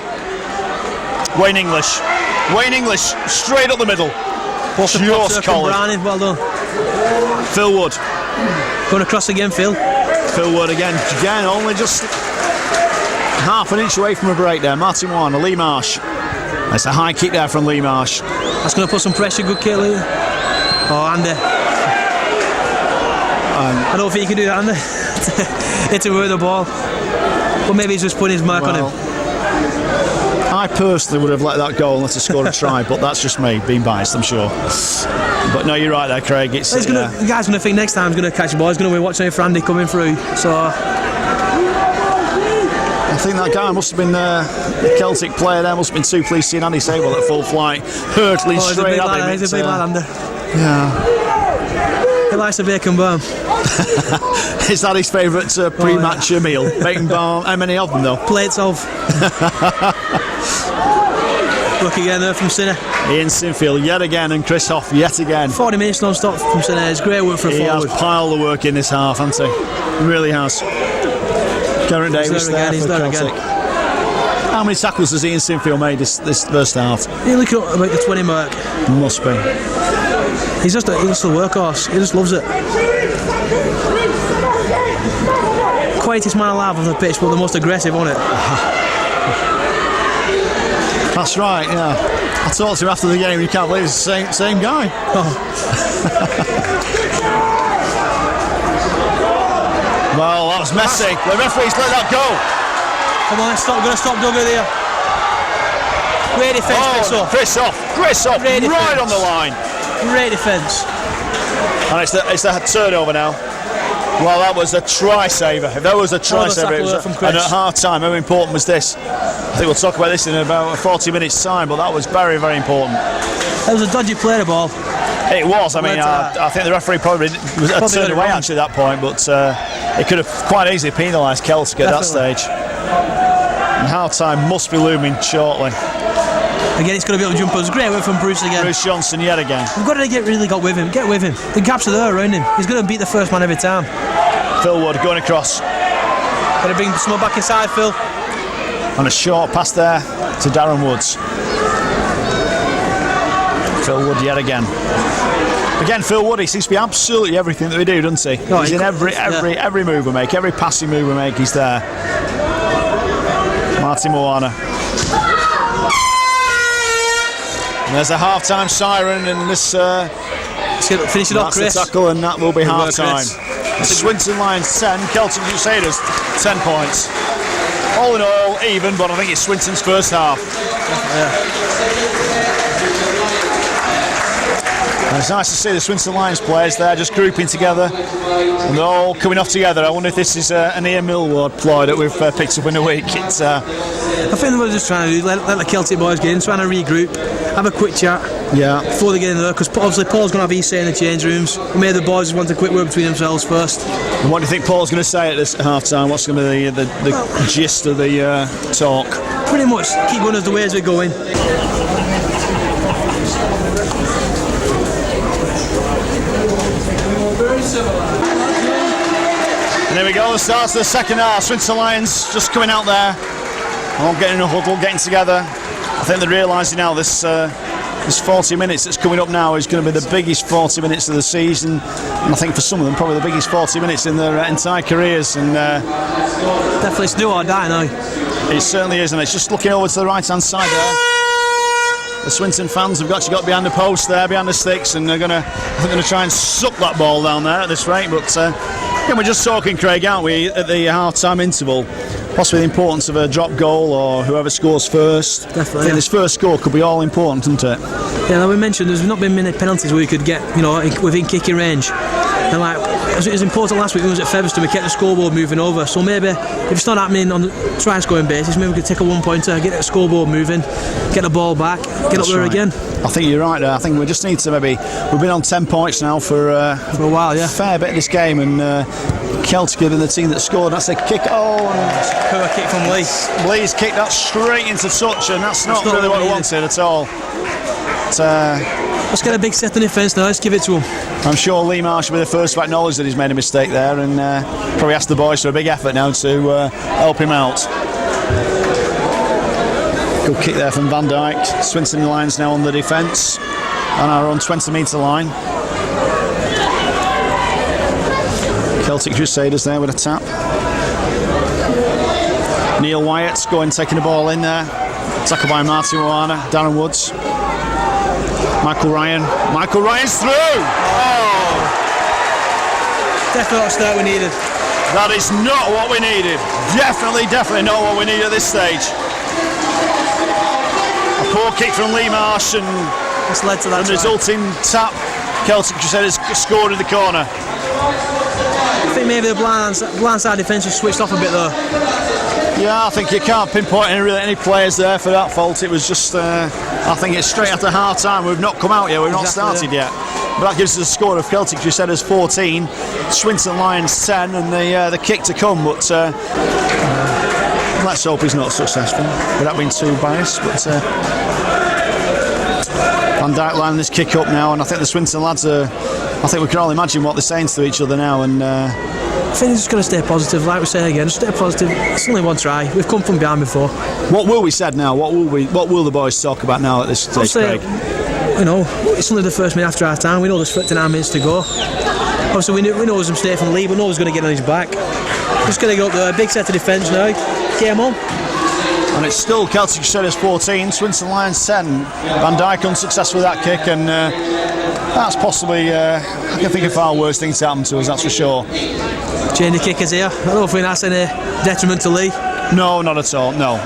Wayne English. Wayne English straight up the middle. Just collared. Well done. Phil Wood. Going across again, Phil. Phil Wood again. Again, only just half an inch away from a break there. Martin Warner, Lee Marsh. That's a high kick there from Lee Marsh. That's going to put some pressure. Good kick, Lee. Oh, Andy. I don't think you can do that, Andy. Hit him with the ball. But maybe he's just putting his mark on him. I personally would have let that go unless he scored a try, but that's just me, being biased, I'm sure. But no, you're right there, Craig. The guy's going to think next time he's going to catch the ball. He's going to be watching for Andy coming through. So I think that guy must have been the Celtic player there. Must have been too pleased seeing Andy Sable at full flight, hurtling straight at him. He's a big lad, Andy. Yeah. He likes a bacon bomb. Is that his favourite pre-match meal? Bacon bomb. How many of them though? Plates of. Look again there from Sinner. Ian Sinfield yet again, and Chris Hoff yet again. 40 minutes non-stop from Sinner. It's great work for a forward. He has piled the work in this half, hasn't he? He really has. Garrett Davis there for Celtic. How many tackles has Ian Sinfield made this first half? He's looking at about the 20 mark. Must be. He's just a workhorse. He just loves it. Quietest man alive on the pitch, but the most aggressive on it. That's right, yeah. I talked to him after the game, you can't believe it's the same guy. Oh. Well, that was messy. The referee's let that go. Come on, we're going to stop Duggan here. Great defence, Chris off, Great right defence. on the line. Great defence. And it's the turnover now. Well, that was a try saver. If that was a try saver, it was and at half time, how important was this? I think we'll talk about this in about 40 minutes time, but that was very, very important. That was a dodgy play, the ball. It was. I mean, I think the referee probably turned away actually at that point, but it could have quite easily penalised Celtic at that stage. And half time must be looming shortly. Again, it's going to be able to jump us. Great work from Bruce again. Bruce Johnson yet again. We've got to got with him. Get with him. The gaps are there around him. He's going to beat the first man every time. Phil Wood going across. Got to bring the small back inside, Phil. And a short pass there to Darren Woods. Phil Wood yet again. Again, Phil Wood, he seems to be absolutely everything that we do, doesn't he? He's in every move we make, every passing move we make, he's there. Martin Moana. And there's a half-time siren, and this finish it off, Chris. That's a tackle, and that will be half-time. Swinton Lions 10, Celtic Crusaders 10 points. All in all, even, but I think it's Swinton's first half. And it's nice to see the Swinton Lions players there just grouping together, and they're all coming off together. I wonder if this is an Ian Millward ploy that we've picked up in a week. I think they were just trying to let the Celtic boys get in, trying to regroup, have a quick chat before they get in there, because obviously Paul's going to have his say in the change rooms. Maybe the boys want a quick word between themselves first. And what do you think Paul's going to say at this half-time? What's going to be the gist of the talk? Pretty much keep going as the way as we're going. And there we go, the start of the second half. Swinton Lions just coming out there, all getting in a huddle, getting together. I think they're realising now this 40 minutes that's coming up now is going to be the biggest 40 minutes of the season, and I think for some of them probably the biggest 40 minutes in their entire careers. And definitely it's do or die now. It certainly is, and it's just looking over to the right hand side there. The Swinton fans have actually got behind the post there, behind the sticks, and they're going to try and suck that ball down there at this rate. But we're just talking, Craig, aren't we, at the half-time interval, possibly the importance of a drop goal or whoever scores first. Definitely. I think this first score could be all important, isn't it? Yeah, like we mentioned, there's not been many penalties where we could get, within kicking range. And it was important last week when we was at Featherstone, we kept the scoreboard moving over. So maybe if it's not happening on the try and scoring basis, maybe we could take a 1-pointer, get the scoreboard moving, get the ball back, get up there again. I think you're right there. I think we just need to we've been on 10 points now for a while, yeah. Fair bit of this game, and Celtic have been the team that scored. That's a kick. Poor kick from Lee. Lee's kicked that straight into touch, and that's not really what we wanted at all. Let's get a big set of defence now, let's give it to him. I'm sure Lee Marsh will be the first to acknowledge that he's made a mistake there, and probably ask the boys for a big effort now to help him out. Good kick there from Van Dijk. Swinton Lions now on the defence on our own 20-metre line. Celtic Crusaders there with a tap. Neil Wyatt's taking the ball in there. Tackled by Martin Moana, Darren Woods. Michael Ryan's through! Oh! Definitely not the start we needed. That is not what we needed. Definitely not what we need at this stage. A poor kick from Lee Marsh, and it's led to that resulting tap. Celtic Crusaders scored in the corner. I think maybe the blind side defence has switched off a bit though. Yeah, I think you can't pinpoint any players there for that fault. It was just, I think it's straight after half time. We've not come out yet, we've not started yet. But that gives us a score of Celtic Crusaders 14, Swinton Lions 10, and the kick to come. But let's hope he's not successful without being too biased. But Van Dijk lining this kick up now, and I think the Swinton lads I think we can all imagine what they're saying to each other now. And I think they're just going to stay positive, like we say again, just stay positive. It's only one try. We've come from behind before. What will we said now? What will the boys talk about now at this stage, Craig? It's only the first minute after our time. We know there's 59 minutes to go. Obviously, we know there's a mistake from Lee, but no one's going to get on his back. Just going to go up there, big set of defence now. Game on. And it's still Celtic Crusaders 14, Swinton Lions 10. Van Dijk unsuccessful with that kick, and that's possibly, I can think of far worse things to happen to us, that's for sure. Change the kickers here. I don't think that's any detriment to Lee. No, not at all. No.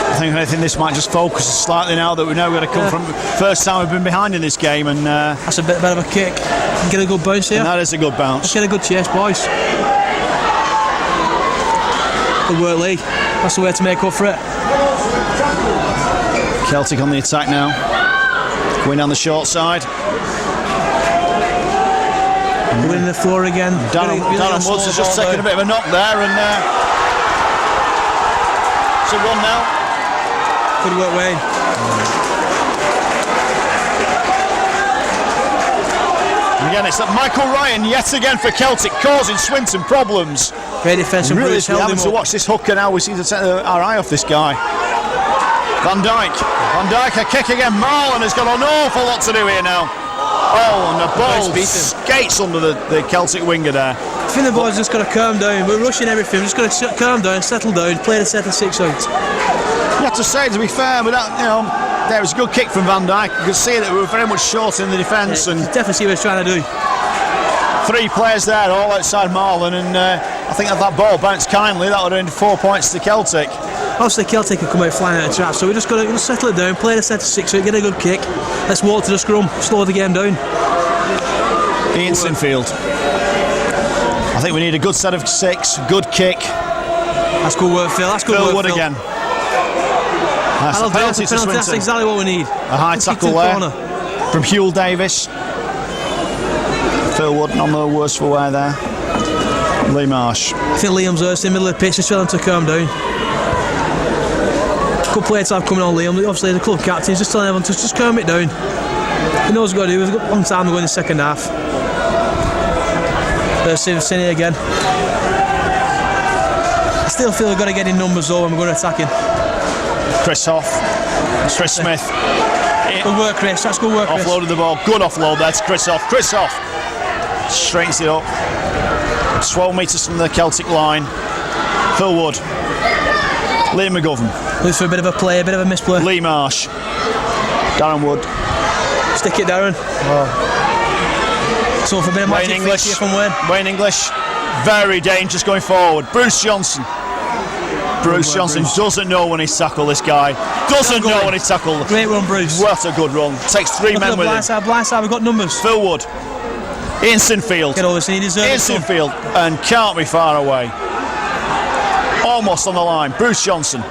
I think if anything, this might just focus us slightly now that we know we're going to come from. First time we've been behind in this game, and that's a bit of a kick. Get a good bounce here. And that is a good bounce. Let's get a good chase, boys. Good work, Lee. That's the way to make up for it. Celtic on the attack now. Going down the short side. Winning the floor again. Darren Woods has just taken a bit of a knock there, and it's a run now. Good work, Wayne. And again, it's Michael Ryan yet again for Celtic, causing Swinton problems. Great defence from really Bruce. having to watch this hooker now. We seem to take our eye off this guy. Van Dijk, a kick again. Marlon has got an awful lot to do here now. Oh, and the ball skates under the Celtic winger there. I think the boys just got to calm down. We're rushing everything. We're just got to calm down, settle down, play the set of 6 out. You have to say, to be fair, but that, there was a good kick from Van Dijk. You could see that we were very much short in the defence. Yeah, and definitely see what he's trying to do. 3 players there, all outside Marlon, and I think that ball bounced kindly. That would have been 4 points to Celtic. Obviously, Celtic could come out flying out of trap, so we just got to settle it down, play the set of 6 out, get a good kick. Let's walk to the scrum, slow the game down. Ian Sinfield. I think we need a good set of 6, good kick. That's good work, Phil. That's good Phil work, Wood Phil. again. That's a penalty to Swinton. That's exactly what we need. A high tackle there from Huell Davis. Phil Wood on the worse for wear there. Lee Marsh. I think Liam's hurt in the middle of the pitch. Just tell him to calm down. Good play to have coming on Liam. Obviously the club captain. He's just telling everyone to just calm it down. He knows what he's got to do. We've got one time to go in the second half. There's Cine again. I still feel we've got to get in numbers though when we're going to attack him. Chris Hoff. Chris Smith. Good work, Chris. That's good work, Chris. Offloaded the ball. Good offload there to Chris Hoff. Chris Hoff straightens it up. 12 metres from the Celtic line. Phil Wood. Liam McGovern. Looks for a bit of a play, a bit of a misplay. Lee Marsh. Darren Wood. Stick it, Darren. Oh. So for a bit of magic English here from Wayne. Wayne English. Very dangerous going forward. Bruce Johnson. Bruce Johnson doesn't know when he's tackled this guy. Doesn't know when he's tackled. Great run, Bruce. What a good run. Takes 3 men with him. Blind side, we've got numbers. Phil Wood. Ian Sinfield. Get over, he deserves Ian Sinfield. And can't be far away. Almost on the line. Bruce Johnson.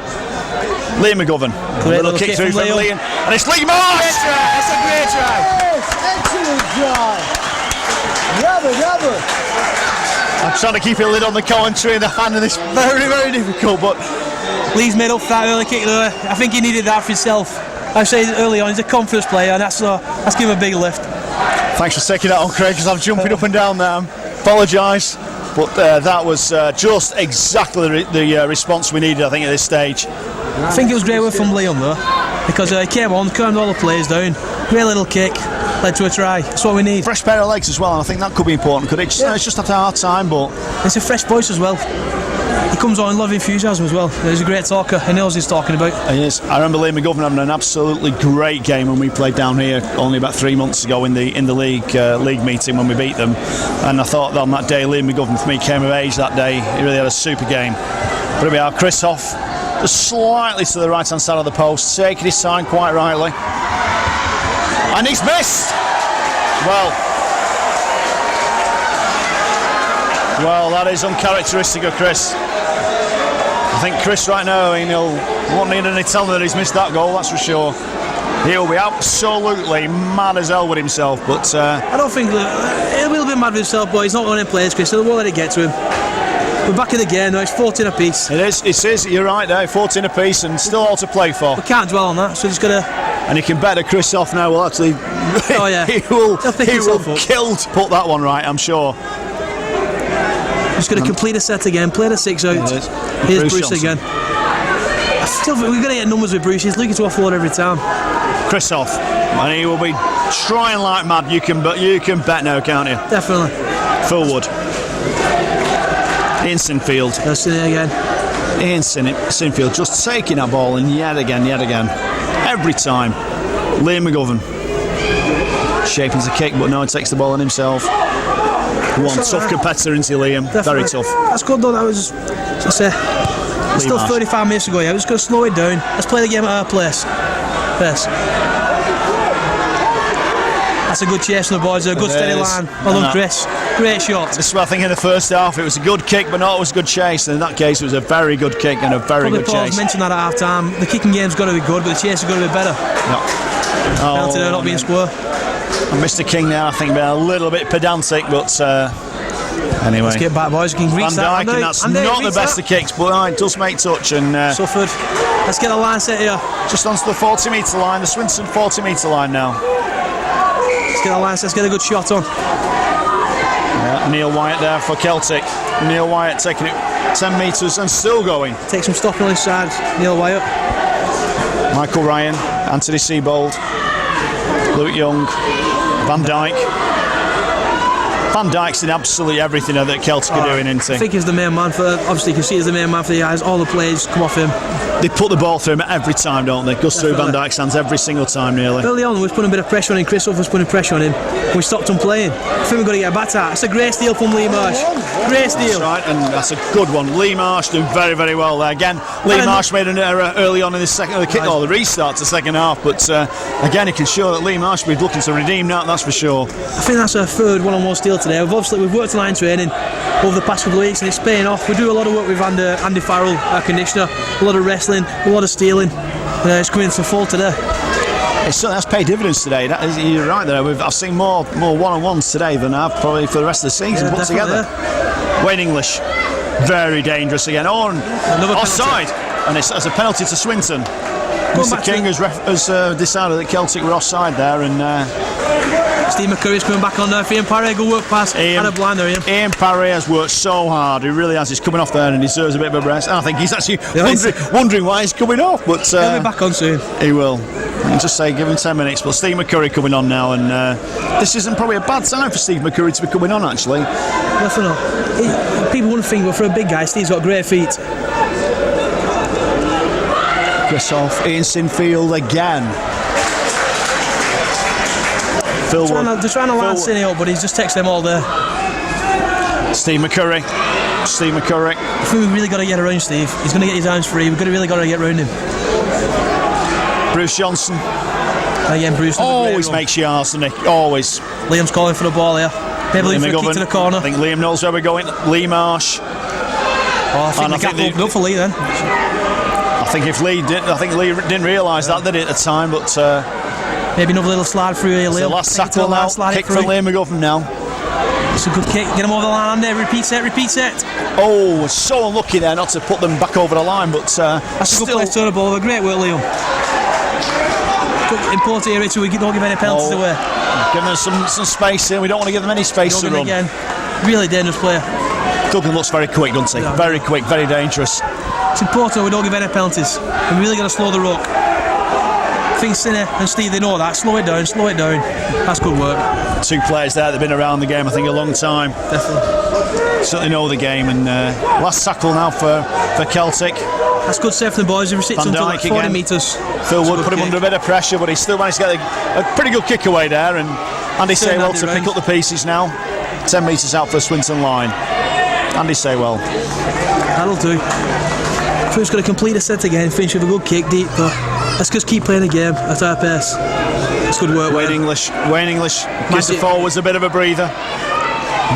Liam McGovern. Little kick through from Liam. And it's Lee Marsh! Great try. That's a great try. Yes, excellent try. Bravo. I'm trying to keep a lid on the commentary and the finding this very, very difficult, but Lee's made up for that early kick there. I think he needed that for himself. I said early on, he's a confidence player, and that's given him a big lift. thanks for taking that on, Craig, because I'm jumping up and down there. Apologise, but that was just exactly the response we needed, I think, at this stage. I think it was great work from Liam though, because he came on, calmed all the players down. Great little kick, led to a try. That's what we need. Fresh pair of legs as well, and I think that could be important. Could it? It's just had a hard time, but it's a fresh voice as well. He comes on in love enthusiasm as well. He's a great talker. He knows what he's talking about. He is. I remember Liam McGovern having an absolutely great game when we played down here only about 3 months ago in the league meeting when we beat them. And I thought that on that day, Liam McGovern for me came of age that day. He really had a super game. But here we are, Chris Hoff, just slightly to the right hand side of the post, taking his time quite rightly. And he's missed. Well, that is uncharacteristic of Chris. I think Chris right now, he won't need any telling that he's missed that goal, that's for sure. He'll be absolutely mad as hell with himself, but I don't think he'll be a little bit mad with himself, but he's not going to play, Chris, so they won't let it get to him. We're back in the game now, it's 14 apiece. It is, you're right there, 14 apiece and still all to play for. We can't dwell on that, so just got to... And you can bet that Chris Hoff now will actually... Oh yeah. he will up. kill to put that one right, I'm sure. Just going to complete a set again, play the 6 out. Here's Bruce again. We're going to get numbers with Bruce. He's looking to offload every time. Chris Hoff, and he will be trying like mad. You can bet now, can't you? Definitely. Phil Wood. Ian Sinfield. That's it again. Ian Sinfield just taking that ball and yet again. Every time. Liam McGovern. Shaping to kick, but no, he takes the ball on himself. One tough competitor into Liam. Definitely. Very tough. That's good though. That was just It's still 35 minutes to go, yeah. We're just going to slow it down. Let's play the game at our place. Yes. That's a good chase from the boys. A good steady line. Well done, Chris. Great shot. This is what I think in the first half. It was a good kick, but not always a good chase. And in that case, it was a very good kick and a very good chase. Mentioned that at half time. The kicking game's got to be good, but the chase has got to be better. Yeah. Penalty there, not being square. And Mr. King now, I think, being a little bit pedantic, but anyway. Let's get back, boys. We can reach Van Dijk, and that's not the best of kicks, but it does make touch. And suffered. Let's get the line set here. Just onto the 40-metre line, the Swinton 40-metre line now. Let's get the line set. Let's get a good shot on. Yeah, Neil Wyatt there for Celtic. Neil Wyatt taking it 10 metres and still going. Take some stopping on his side, Neil Wyatt. Michael Ryan, Anthony Seibold, Luke Young, Van Dijk. Van Dijk's in absolutely everything that Celtic are doing, isn't he? I think he's the main man for, obviously you can see he's the main man for the eyes. All the plays come off him. They put the ball through him every time, don't they? Goes through Van Dijk's hands every single time nearly. Early on we was putting a bit of pressure on him. Chris was putting pressure on him. We stopped him playing. I think we've got to get a back at. It's a great steal from Lee Marsh. Great steal. That's right, and that's a good one. Lee Marsh doing very, very well there. Again, Lee Marsh made an error early on in the restart to the second half, but again, it can show that Lee Marsh will be looking to redeem that, that's for sure. I think that's our third one-on-one steal today. We've worked line training over the past couple of weeks and it's paying off. We do a lot of work with Andy Farrell, our conditioner, a lot of wrestling, a lot of stealing. It's coming to full today. That's paid dividends today. You're right there. I've seen more one-on-ones today than I've probably for the rest of the season put together. Yeah. Wayne English, very dangerous again. Offside, and it's as a penalty to Swinton. Mr. King has decided that Celtic were offside there, and Steve McCurry's coming back on there for Ian Parry. Good work pass. Had a blind there, Ian. Ian Parry has worked so hard. He really has. He's coming off there and he deserves a bit of a rest. And I think he's actually wondering why he's coming off. But he'll be back on soon. He will. I can just say give him 10 minutes. But Steve McCurry coming on now, and this isn't probably a bad time for Steve McCurry to be coming on, actually. Definitely not. People wouldn't think, but for a big guy, Steve's got great feet. Chris off. Ian Sinfield again. They're trying to line Cine up, but he's just texted them all there. Steve McCurry. I think we've really got to get around Steve. He's going to get his arms free. We've really got to get around him. Bruce Johnson. Again, Bruce always makes you arse, doesn't he? Always. Liam's calling for the ball here. Maybe for a kick to the corner. I think Liam knows where we're going. Lee Marsh. I think the gap opened up for Lee then. I think Lee didn't realise that, did he, at the time, but maybe another little slide through here, Liam. The last tackle now. Kick from Liam McGovern now. It's a good kick. Get him over the line, Andy. Repeat set. Oh, so unlucky there not to put them back over the line, but that's a good place to turn the ball over. Great work, Liam. Good, important area so we don't give any penalties away. Giving them some space here. We don't want to give them any space to run. Again. Really dangerous player. Duggan looks very quick, doesn't he? Yeah, very quick, very dangerous. It's important we don't give any penalties. We're really going to slow the ruck. I think Cine and Steve, they know that. Slow it down. That's good work. Two players there that have been around the game, I think, a long time. Definitely. Certainly know the game. And last tackle now for Celtic. That's good save from the boys. He sits until like 40 metres. Phil Wood put him under a bit of pressure, but he still managed to get a pretty good kick away there. And Andy Saywell to pick up the pieces now. 10 metres out for the Swinton line. Andy Saywell. That'll do. Phil's going to complete a set again, finish with a good kick deep, but let's just keep playing the game at our pace. It's good work. Wayne English gives the forwards a bit of a breather.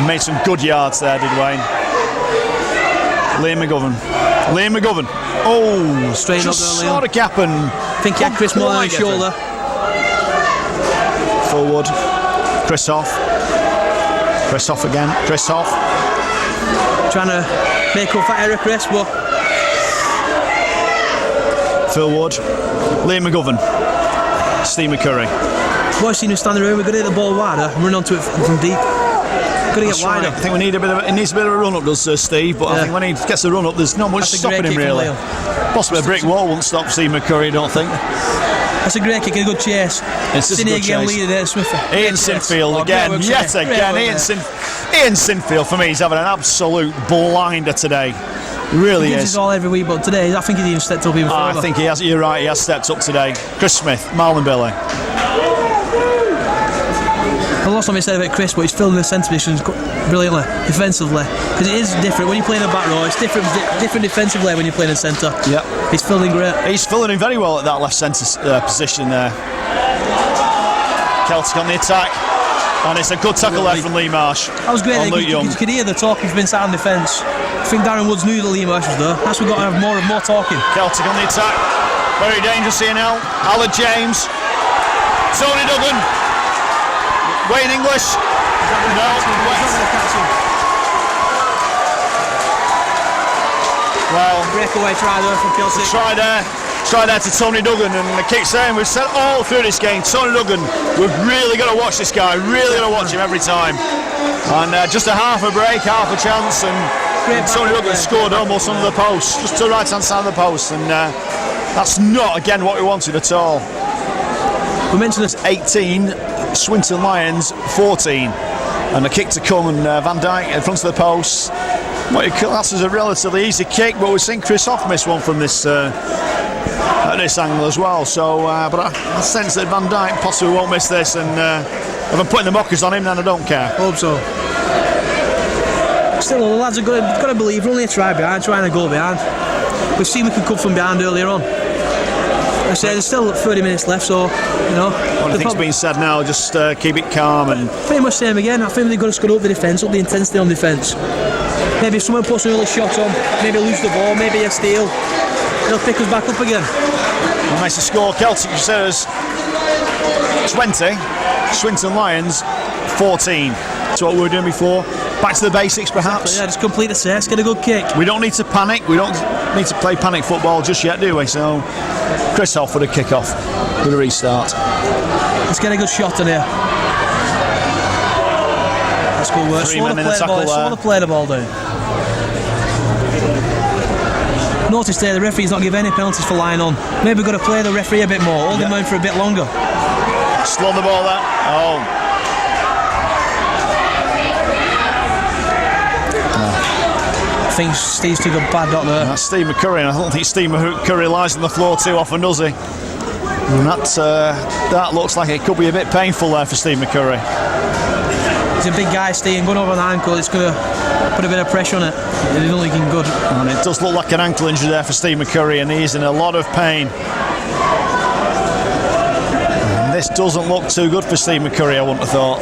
Made some good yards there, did Wayne. Liam McGovern. Oh, straight up there, saw the gap and I think he had Chris Moore on his shoulder. Forward. Chris off again. Trying to make up for error, Chris, but Phil Wood, Liam McGovern, Steve McCurry. Boys seem to stand around. We're going to hit the ball wider and run onto it from deep. Got to get wider. Right. I think we need it needs a bit of a run up, does Steve? But I think when he gets the run up, there's not much stopping him really. Possibly a brick wall won't stop Steve McCurry, I don't think. That's a great kick, a good chase. It's just a good chase. Leader there, Swiffer. Ian Sinfield again, yet again. Ian Sinfield for me, he's having an absolute blinder today. Really he gives is. His all every week, but today I think he's even stepped up even further. I think he has. You're right. He has stepped up today. Chris Smith, Marlon Billy. A last time I said about Chris, but he's filling the centre positions brilliantly, defensively. Because it is different when you're playing a back row. It's different defensively when you're playing in centre. Yep. He's filling great. He's filling in very well at that left centre position there. Celtic on the attack. And it's a good tackle there from Lee Marsh. That was great. You could hear the talking from inside on defence. I think Darren Woods knew that Lee Marsh was there. That's what we've got to have more talking. Celtic on the attack. Very dangerous here now. Alan James. Tony Duggan. Wayne English. No. Well, breakaway try there from Celtic. Try there to Tony Duggan, and the kick's there. And we've said all through this game, Tony Duggan, we've really got to watch this guy, really got to watch him every time. And just a half a break, half a chance, and Tony Duggan scored almost under the post, just to the right hand side of the post, and that's not, again, what we wanted at all. We mentioned this 18, Swinton Lions 14, and a kick to come, and Van Dijk in front of the post. What you class as a relatively easy kick, but we've seen Chris Hoff miss one from this at this angle as well. So, but I sense that Van Dijk possibly won't miss this, and if I'm putting the mockers on him, then I don't care. Hope so. Still, the lads have got to believe. We're only a try behind, trying to go behind. We've seen we could come from behind earlier on. I say there's still 30 minutes left, so you know. One thing's being said now, just keep it calm and. Pretty much same again. I think they've got to screw up the defence, up the intensity on defence. Maybe if someone puts an early shot on, maybe lose the ball, maybe a steal, they'll pick us back up again. And makes the score Celtic Crusaders 20, Swinton Lions 14. That's what we were doing before. Back to the basics, perhaps. Yeah, just complete the set, get a good kick. We don't need to panic. We don't need to play panic football just yet, do we? So, Chris Hoff with a kick off, with a restart. Let's get a good shot in here. That's good work. Slow to play the ball down. Notice there the referee's not giving any penalties for lying on. Maybe we've got to play the referee a bit more, hold him on for a bit longer. Slow the ball there. Oh. I think Steve's took a bad dot there. That's Steve McCurry, and I don't think Steve McCurry lies on the floor too often, does he? And that looks like it could be a bit painful there for Steve McCurry. He's a big guy, Steve, going over an ankle, it's going to put a bit of pressure on it. It's not looking good. And it does look like an ankle injury there for Steve McCurry, and he's in a lot of pain. And this doesn't look too good for Steve McCurry, I wouldn't have thought.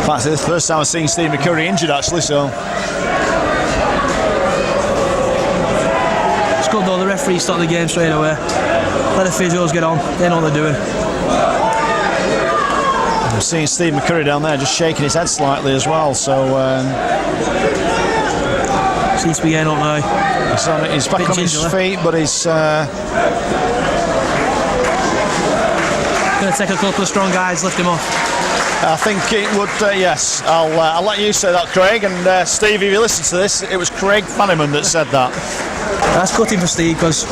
In fact, it's the first time I've seen Steve McCurry injured, actually, so. It's good though, the referee stopped the game straight away. Let the physios get on, they know what they're doing. I'm seeing Steve McCurry down there just shaking his head slightly as well, so. Seems to be getting up now. He's back on his feet, but he's. Going to take a couple of strong guys, lift him off. I think it would, yes. I'll let you say that, Craig. And Steve, if you listen to this, it was Craig Fanniman that said that. That's cutting for Steve because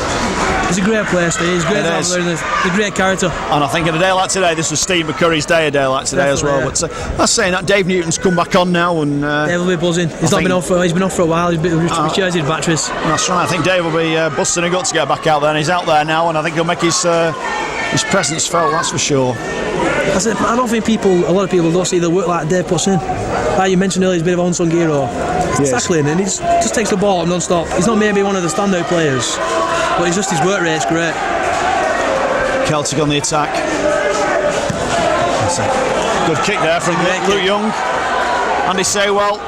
he's a great player, Steve. He's great, he's a great character. And I think in a day like today, this was Steve McCurry's day, a day like today. Definitely, as well. Yeah. But that's saying that Dave Newton's come back on now, and Dave will be buzzing. He's been off for a while. He's been recharged his batteries. That's right. I think Dave will be busting a gut to get back out there, and he's out there now, and I think he'll make his presence felt. That's for sure. I don't think a lot of people don't see the work like Dave puts in. Like you mentioned earlier, he's a bit of an unsung hero. Yes. Tackling, and he just takes the ball up non-stop. He's not maybe one of the standout players, but he's just his work rate's great. Celtic on the attack. Good kick there from Luke Young. Andy Saywell.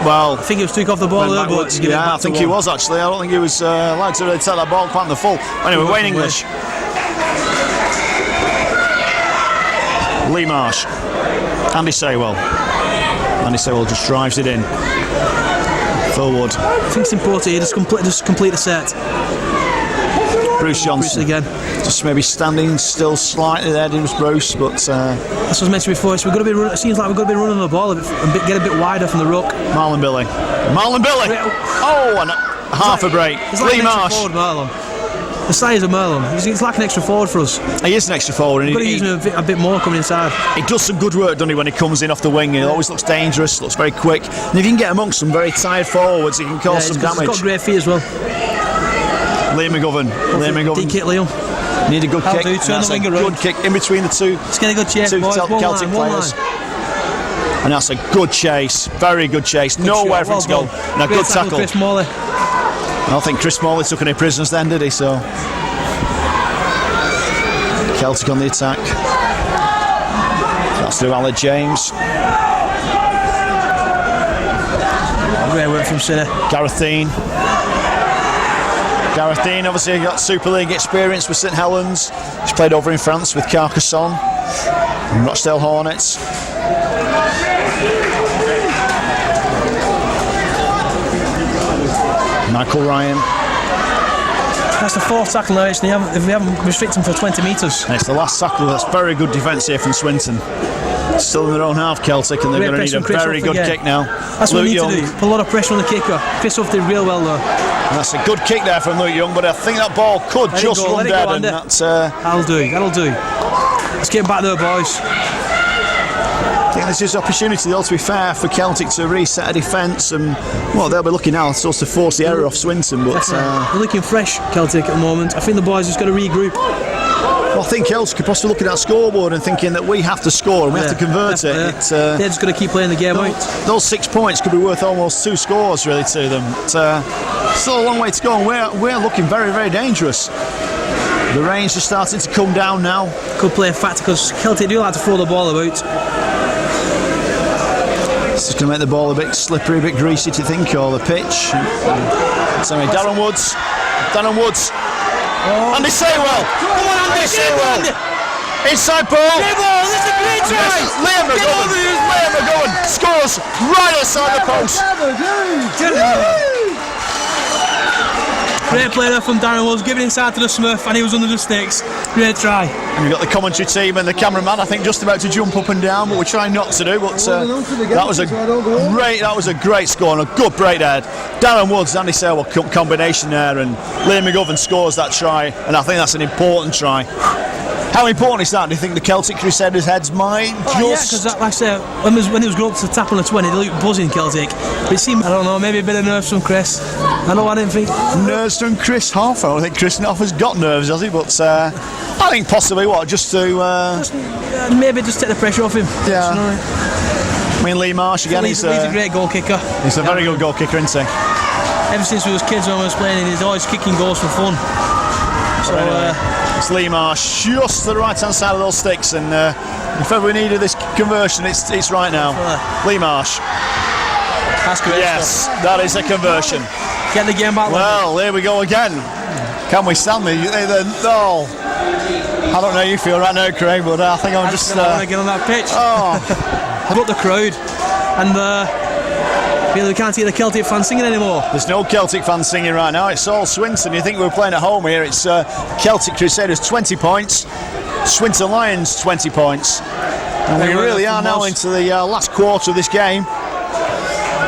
Well, I think he was took off the ball there, but yeah, I think he was actually. I don't think he was allowed to really take that ball quite in the full. Anyway, Wayne English. Lee Marsh. Andy Saywell. Andy Saywell just drives it in. Forward. I think it's important here, just complete the set. Bruce Johnson. Bruce again. Just maybe standing still slightly there, it was Bruce, but as was mentioned before, so it seems like we've got to be running the ball and get a bit wider from the ruck. Marlon Billy. Oh, and half a break. Lee Marsh. Forward, Marlon. The size of Merlin, he's like an extra forward for us. He is an extra forward. We've got to use him a bit more coming inside. He does some good work, doesn't he, when he comes in off the wing? He always looks dangerous, looks very quick. And if you can get amongst some very tired forwards, he can cause some damage. He's got great feet as well. Liam McGovern. DK Liam. Need a good I'll kick. do, And turn that's the a wing good around. kick in between the two Let's get a good chase, boys. One Celtic line, one players. line. And that's a good chase. Very good chase. Nowhere for him to go. And a Great good tackle. Chris Morley. I don't think Chris Morley took any prisoners then, did he? So Celtic on the attack. That's through Aled James. Great work from Sinner. Gareth Dean. Gareth Dean obviously got Super League experience with St Helens. He's played over in France with Carcassonne and Rochdale Hornets. Michael Ryan. That's the fourth tackle now. If we haven't restricted him for 20 metres. And it's the last tackle. That's very good defence here from Swinton. Still in their own half, Celtic, and they're going to need a very good kick now. That's what we Luke need Young. to do. Put a lot of pressure on the kicker. Chris Huff did real well though. And that's a good kick there from Luke Young, but I think that ball could Let it just go, run let it dead. go, And Andy. that's, That'll do. That'll do. Let's get back there, boys. I think this is an opportunity, though, to be fair, for Celtic to reset a defence, and well, they'll be looking now so to force the error off Swinton. But They're looking fresh, Celtic, at the moment. I think the boys just got to regroup. well, I think Celtic could possibly look at that scoreboard and thinking that we have to score and we have to convert it. They're just going to keep playing the game out. Those 6 points could be worth almost 2 scores, really, to them. But, still a long way to go, and we're looking very, very dangerous. The rain's just starting to come down now. Could play a factor because Celtic do like to throw the ball about. It's just going to make the ball a bit slippery, a bit greasy to think, or the pitch. So Darren Woods. Andy Saywell. Come on, Andy, Saywell. Inside ball. This is a great try. Liam McGowan scores right outside the post. Great play there from Darren Woods, giving inside to the Smurf, and he was under the sticks. Great try. And we've got the commentary team and the cameraman, I think, just about to jump up and down, but we're trying not to do. But that was a great score and a good break there. Darren Woods, Andy Saywell combination there, and Liam McGovern scores that try, and I think that's an important try. How important is that? Do you think the Celtic Crusaders' heads might just... Yeah, because like I said, when he was going up to tap on the 20, they looked buzzing, Celtic. But it seemed, I don't know, maybe a bit of nerves from Chris. I didn't think... Nerves from Chris Hoff. I don't think Chris Hoff has got nerves, has he? But I think possibly, just to... maybe just take the pressure off him. Yeah. I mean, Lee Marsh, again, he's a great goal kicker. He's a very good goal kicker, isn't he? Ever since we was kids when we was playing, he's always kicking goals for fun. So... it's Lee Marsh just to the right hand side of those sticks, and if ever we needed this conversion, it's right now. Lee Marsh. That's great. Yes, that is a conversion. Get the game back. Well, here we go again. Can we stand the? Oh, I don't know how you feel right now, Craig, but I think I'm just. I want to get on that pitch. Oh, I've got the crowd, and really we can't hear the Celtic fans singing anymore. there's no Celtic fans singing right now. It's all Swinton. You think we were playing at home here? It's Celtic Crusaders 20 points, Swinton Lions 20 points, and we really are now into the last quarter of this game.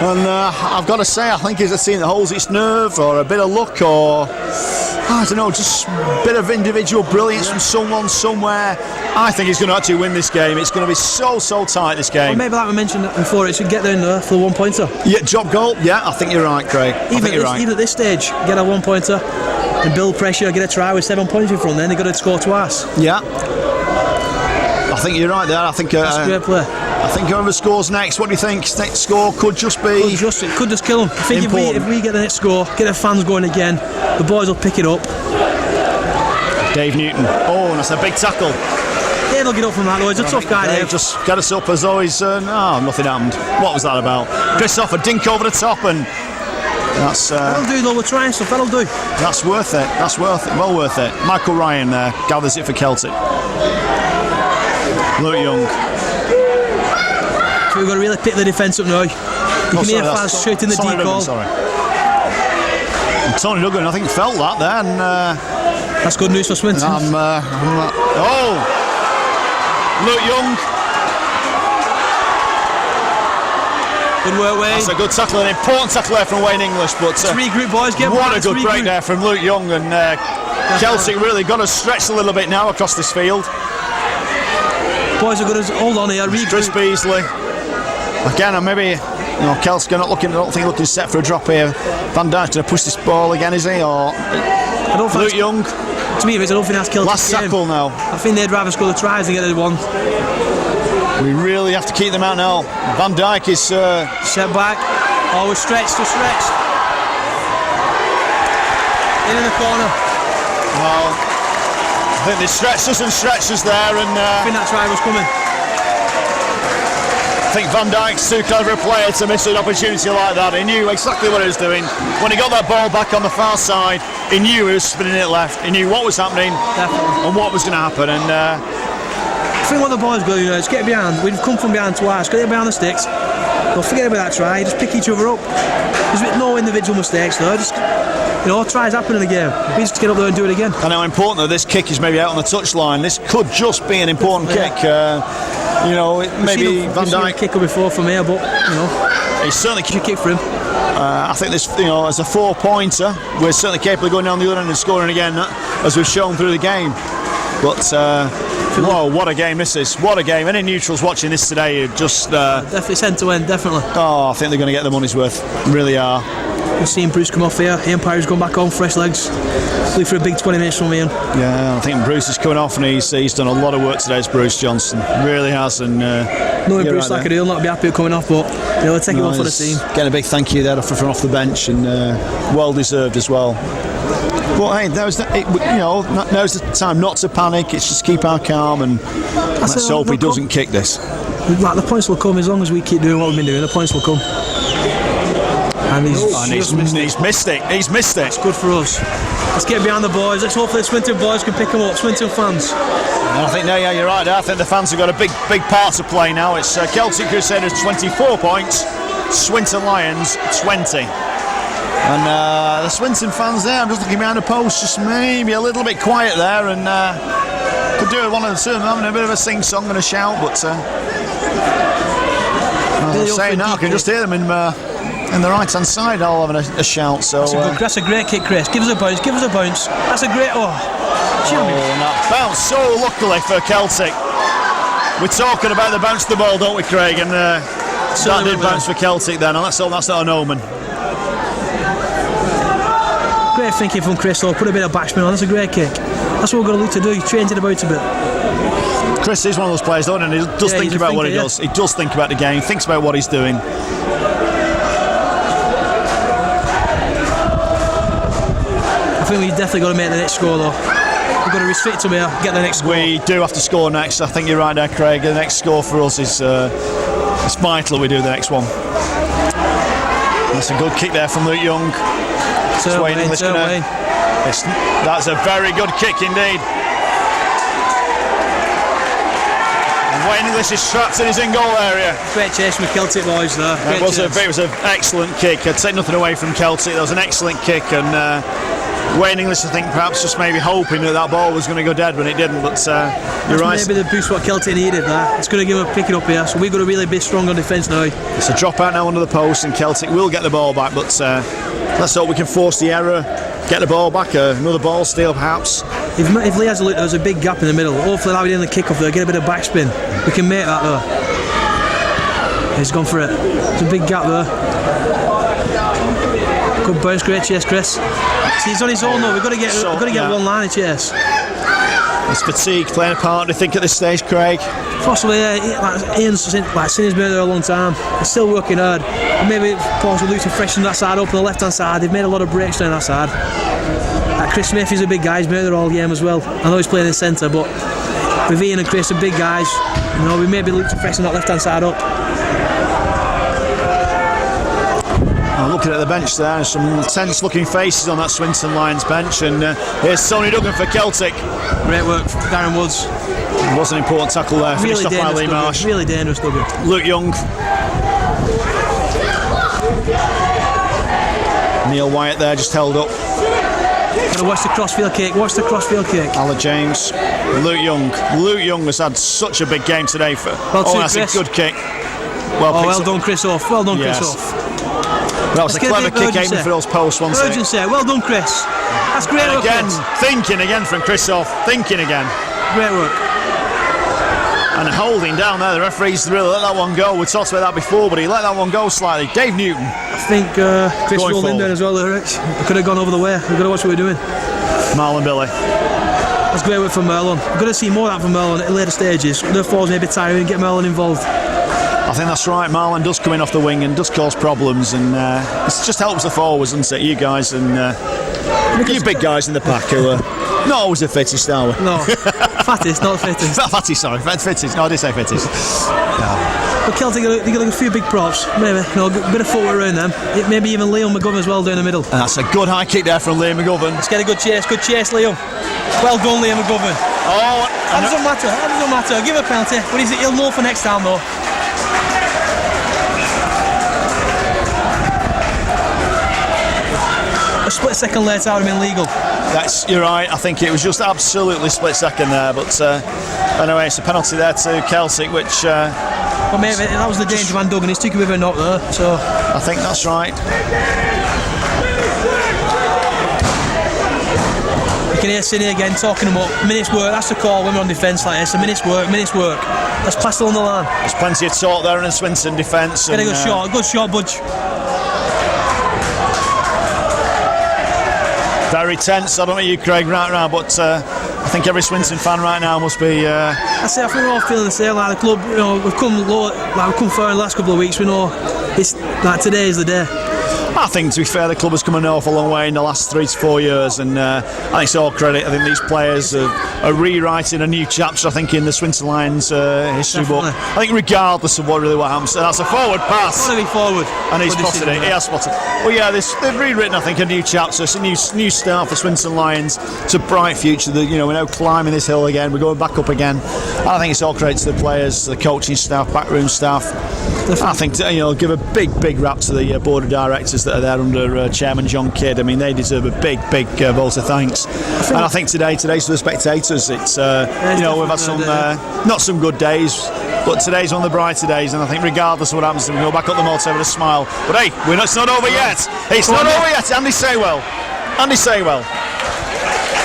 And I've got to say, I think it's a team that holds its nerve, or a bit of luck, or I don't know, just a bit of individual brilliance from someone somewhere. I think he's going to actually win this game. It's going to be so tight, this game. Well, maybe like we mentioned before, it should get down there for the 1-pointer. Yeah, drop goal. Yeah, I think you're right, Craig. Even at this stage, get a 1-pointer and build pressure, get a try with 7 points in front, then they've got to score twice. Yeah, I think you're right there. I think That's a great play. I think whoever scores next, what do you think? Next score could just be... It could just kill them. I think if we get the next score, get the fans going again, the boys will pick it up. Dave Newton. Oh, and that's a big tackle. Yeah, they'll get up from that though. He's a tough guy, Dave Dave. just got us up as always. Nothing happened. What was that about? Christopher dink over the top, and that's... That'll do though, we're trying stuff, that'll do. That's worth it. That's worth it. Well worth it. Michael Ryan there gathers it for Celtic. Luke Young. So we've got to really pick the defence up now. You can hear fans shooting the deep goal. And Tony Duggan, I think, felt that there, and that's good news for Swinton. Luke Young. Good work, Wayne. That's a good tackle, an important tackle there from Wayne English. But regroup, boys. what a good break there from Luke Young, and Celtic really got us stretched a little bit now across this field. Boys are going to hold on here. Chris Beasley. Again, and maybe Celtic are not looking. I don't think looking set for a drop here. Van Dijk's going to push this ball again, is he? Or I don't Luke Young. To me, I don't think that's killed Last the game. tackle now. I think they'd rather score the tries than get the one. We really have to keep them out now. Van Dijk is... Set back. Oh, we're stretched, we're stretched. In the corner. Well, I think they stretched us and stretched us there, and I think that try was coming. I think Van Dijk's too clever a player to miss an opportunity like that. He knew exactly what he was doing. When he got that ball back on the far side, he knew he was spinning it left. He knew what was happening. Definitely. And what was going to happen. And I think what the boys go, is get behind. We've come from behind twice. Get behind the sticks. Don't forget about that try. Just pick each other up. There's no individual mistakes though. Just, tries happen in the game. We just get up there and do it again. And how important though this kick is maybe out on the touchline. This could just be an important kick. Maybe Van Dijk kick before from here, but he's certainly kick for him. I think this, as a 4-pointer, we're certainly capable of going down the other end and scoring again, as we've shown through the game. But whoa, what a game this is! What a game! Any neutrals watching this today are just definitely sent to win. Definitely. Oh, I think they're going to get the money's worth. Really are. We've seen Bruce come off here. The Empire's gone back on fresh legs. Leave for a big 20 minutes from Ian. Yeah, I think Bruce is coming off, and he's done a lot of work today. It's Bruce Johnson, really has. And knowing Bruce like he'll not be happy with coming off, but they'll take it on for the team. Getting a big thank you there from off the bench, and well deserved as well. But hey, now's the time not to panic. It's just keep our calm and let's hope he doesn't kick this. Like, the points will come as long as we keep doing what we've been doing. The points will come. And he's missed it. He's missed it. It's good for us. Let's get behind the boys. Let's hope the Swinton boys can pick them up. Swinton fans. And I think you're right. I think the fans have got a big part to play now. It's Celtic Crusaders 24 points, Swinton Lions 20. And the Swinton fans there, I'm just looking behind the post, just maybe a little bit quiet there, and could do it one of the two of them having a bit of a sing-song and a shout, but as I'm saying now, I can just hear them in the right-hand side all having a shout. So that's a great kick, Chris. Give us a bounce, That's a great... and that bounce so luckily for Celtic. We're talking about the bounce of the ball, don't we, Craig? And that did bounce for Celtic then, and that's not an omen. Great thinking from Chris, though. Put a bit of backspin on. That's a great kick. That's what we're going to look to do. He's changing about a bit. Chris is one of those players, though, and he does think about what he does. He does think about the game, thinks about what he's doing. I think we've definitely got to make the next score, though. We've got to restrict him here, get the next score. We do have to score next. I think you're right there, Craig. The next score for us is it's vital that we do the next one. That's a good kick there from Luke Young. That's a very good kick indeed. And Wayne English is trapped in his in-goal area. Great chase from the Celtic boys there. It was an excellent kick. I'd take nothing away from Celtic. That was an excellent kick, and Wayne English, I think, perhaps just maybe hoping that ball was going to go dead when it didn't. But you're right. Maybe the boost what Celtic needed there. It's going to give them a pick it up here. So we've got to really be strong on defence now. It's a drop out now under the post, and Celtic will get the ball back. But let's hope we can force the error, get the ball back, another ball steal perhaps. If Lee has a look, there's a big gap in the middle. Hopefully, now we in the kick off there, get a bit of backspin. We can make that though. He's gone for it. There's a big gap there. Good bounce, great chase, Chris. See, he's on his own though. We've got to get one line of chase. It's fatigue playing a part, I think, at this stage, Craig. Possibly, Ian's seen he's been there a long time. He's still working hard. And maybe Paul's looking to freshen that side up on the left-hand side. They've made a lot of breaks down that side. Chris Smith is a big guy. He's been there all game as well. I know he's playing in the centre, but with Ian and Chris, are big guys. We maybe look to freshen that left-hand side up. Looking at the bench there, some tense-looking faces on that Swinton Lions bench, and here's Tony Duggan for Celtic. Great work, Darren Woods. It was an important tackle there, finished off by Lee Marsh. Really dangerous, Duggan. Luke Young. Neil Wyatt there, just held up. Gotta watch the crossfield kick. Alan James. Luke Young has had such a big game today. That's a good kick. Well done, Chris Off. Well done, Chris Off. That was a clever kick aiming for those posts, wasn't it? Urgency. Well done, Chris. That's great work. Thinking again from Chris Off. Thinking again. Great work. And holding down there. The referee's really let that one go. We talked about that before, but he let that one go slightly. Dave Newton. I think Chris rolled in there as well, Rich. We could have gone over the way. We've got to watch what we're doing. Marlon Billy. That's great work from Merlin. We're going to see more of that from Merlin at later stages. The forwards may be tiring and get Merlin involved. I think that's right. Marlon does come in off the wing and does cause problems, and it just helps the forwards, doesn't it? You guys and you big guys in the pack who are not always the fittest, are we? No, fattest, not fittest. Fatty, sorry, fittest. No, I did say fittest. Yeah. But Celtic, they got a few big props. Maybe, a bit of footwork around them. Maybe even Liam McGovern as well down the middle. And that's a good high kick there from Liam McGovern. Let's get a good chase, Liam. Well done, Liam McGovern. Oh, that doesn't matter. Give a penalty. But he'll know for next time though. A split second later, that would have been legal. You're right. I think it was just absolutely split second there. But anyway, it's a penalty there to Celtic, which. But maybe that was the danger man Duggan. He's took a bit of a knock there. So I think that's right. You can hear Sidney again talking about minutes work. That's the call when we're on defence like this. A minutes work. Let's pass it on the line. There's plenty of talk there in the Swinton defence. Get a good shot, Budge. Very tense. I don't know you, Craig, right now, but I think every Swinton fan right now must be. I think we're all feeling the same. Like the club, we've come low, we've come far in the last couple of weeks. We know it's like today is the day. I think, to be fair, the club has come an awful long way in the last 3 to 4 years, and I think it's all credit. I think these players are rewriting a new chapter, I think, in the Swinton Lions history book. I think regardless of what happens, and that's a forward pass. It's going to be forward. And he's spotted it. He has spotted it. Well, yeah, they've rewritten, I think, a new chapter. It's a new start for Swinton Lions. It's a bright future. We're now climbing this hill again. We're going back up again. I think it's all credit to the players, the coaching staff, backroom staff. I think give a big rap to the board of directors that are there under Chairman John Kidd. I mean, they deserve a big vote of thanks. And I think today's for the spectators. It's we've had some not some good days, but today's one of the brighter days. And I think regardless of what happens, we go back up the motor with a smile. But hey, it's not over yet. It's not over yet. Andy Saywell.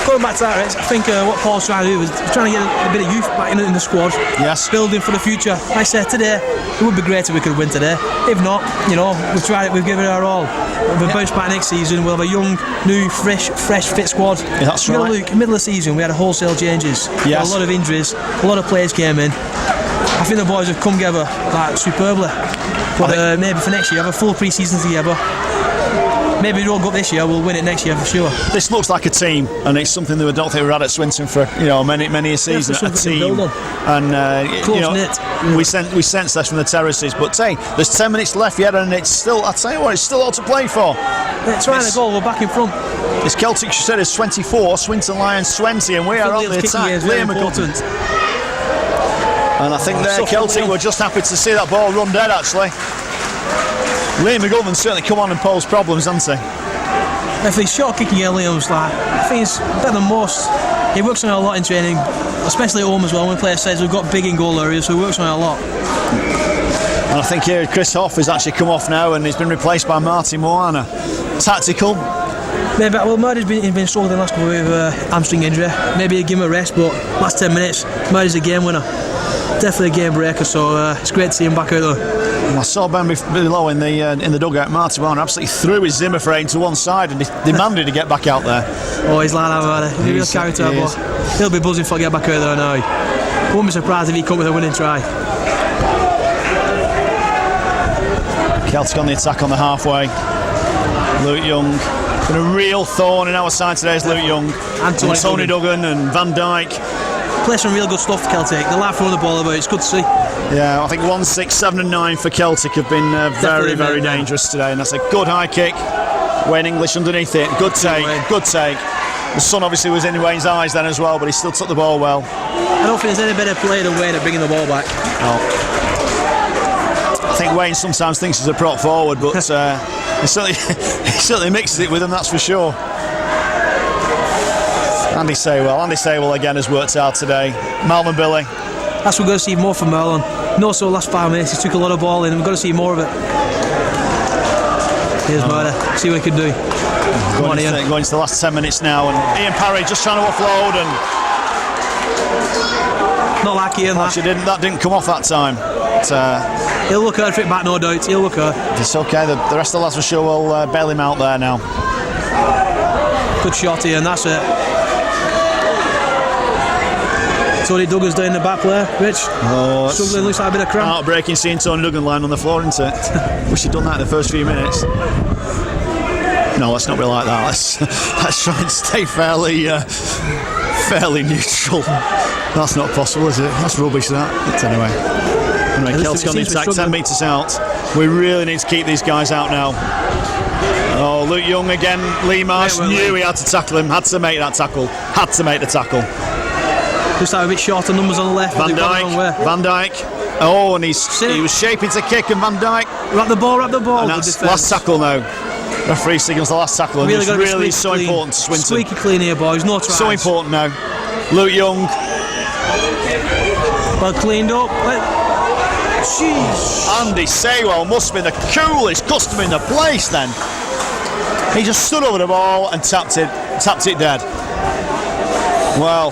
Going back to that, I think what Paul's trying to do is trying to get a bit of youth back in the squad. Yes. Building for the future. Like I said, today, it would be great if we could win today. If not, we've tried it, we've given it our all. We'll bounce back next season. We'll have a young, new, fresh, fit squad. Yeah, that's right. Look, middle of the season, we had a wholesale changes. Yes. We had a lot of injuries. A lot of players came in. I think the boys have come together superbly. But maybe for next year, have a full pre-season together. Maybe we don't go up this year, we'll win it next year for sure. This looks like a team, and it's something that I don't think we've had at Swinton for many a season. A team, and close-knit. We sense this from the terraces. But hey, there's 10 minutes left yet, and it's still. I tell you what, it's still all to play for. Trying to goal, we're back in front. It's Celtic Crusaders 24, Swinton Lions 20, and we are on the attack. Liam McGovern. And I think there, Celtic were just happy to see that ball run dead. Actually. Liam McGovern certainly come on and pose problems, hasn't he? If he's shot kicking Liam's I think he's better than most. He works on it a lot in training, especially at home as well. When player says we've got big in goal areas, so he works on it a lot. And I think here Chris Hoff has actually come off now and he's been replaced by Martin Moana. Tactical. Maybe, well, Murray's been struggling the last couple with hamstring injury. Maybe give him a rest, but last 10 minutes, Murray's a game winner. Definitely a game breaker, so it's great to see him back out there. I saw Ben below in the dugout. Martin Warner absolutely threw his Zimmer frame to one side and demanded to get back out there. Oh, he's like that, he's a real character, but he'll be buzzing for get back out there now. Won't be surprised if he come with a winning try. Celtic on the attack on the halfway. Luke Young. Been a real thorn in our side today is Luke Young. And Tony Duggan and Van Dijk. Play some real good stuff for Celtic. They like throwing the ball about. It's good to see. Yeah, I think 1, 6, 7 and 9 for Celtic have been very dangerous today, and that's a good high kick. Wayne English underneath it. Good take. The sun obviously was in Wayne's eyes then as well, but he still took the ball well. I don't think there's any better player than Wayne at bringing the ball back. No. I think Wayne sometimes thinks he's a prop forward, but he certainly mixes it with him, that's for sure. Andy Saywell again has worked hard today. Malvern Billy. That's what we're going to see more from Merlin. No, so last 5 minutes he took a lot of ball in and we're going to see more of it. Here's Murray, see what he can do. Going into the last 10 minutes now, and Ian Parry just trying to offload and not like Ian. That didn't come off that time. But, he'll look hard for it back, no doubt. He'll look hard. It's okay. The rest of the lads for sure will bail him out there now. Good shot, Ian. That's it. Tony Duggan's doing the back there, Rich. Oh, Struggling, looks like a bit of cramp. heartbreaking seeing Tony Duggan lying on the floor, isn't it? Wish he'd done that in the first few minutes. No, let's not be like that. Let's try and stay fairly neutral. That's not possible, is it? That's rubbish, that. But anyway, Celt's got the attack 10 metres out. We really need to keep these guys out now. Oh, Luke Young again. Lee Marsh knew he had to tackle him. Had to make that tackle. Had to make the tackle. Just have a bit shorter numbers on the left. Van Dijk. Oh, and he was shaping to kick, and Van Dijk. Wrap the ball. And that's last tackle now. Referee signals the last tackle, and it's really so important to Swinton. Squeaky clean here, boys. No tries. So important now. Luke Young. Well cleaned up. Jeez. Andy Saywell must have been the coolest customer in the place then. He just stood over the ball and tapped it dead. Well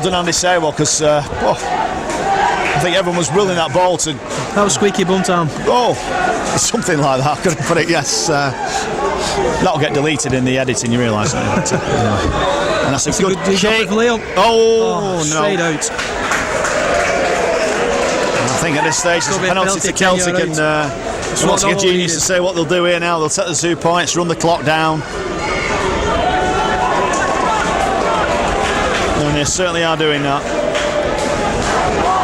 done, Andy Saywell, because I think everyone was willing that ball to. That was squeaky bum time. Oh, something like that. I couldn't put it. Yes, that'll get deleted in the editing. You realise that? And that's a good kick. Oh no! Straight out. I think at this stage it's a penalty to Celtic, and once again genius to say what they'll do here now. They'll take the 2 points, run the clock down. And they certainly are doing that.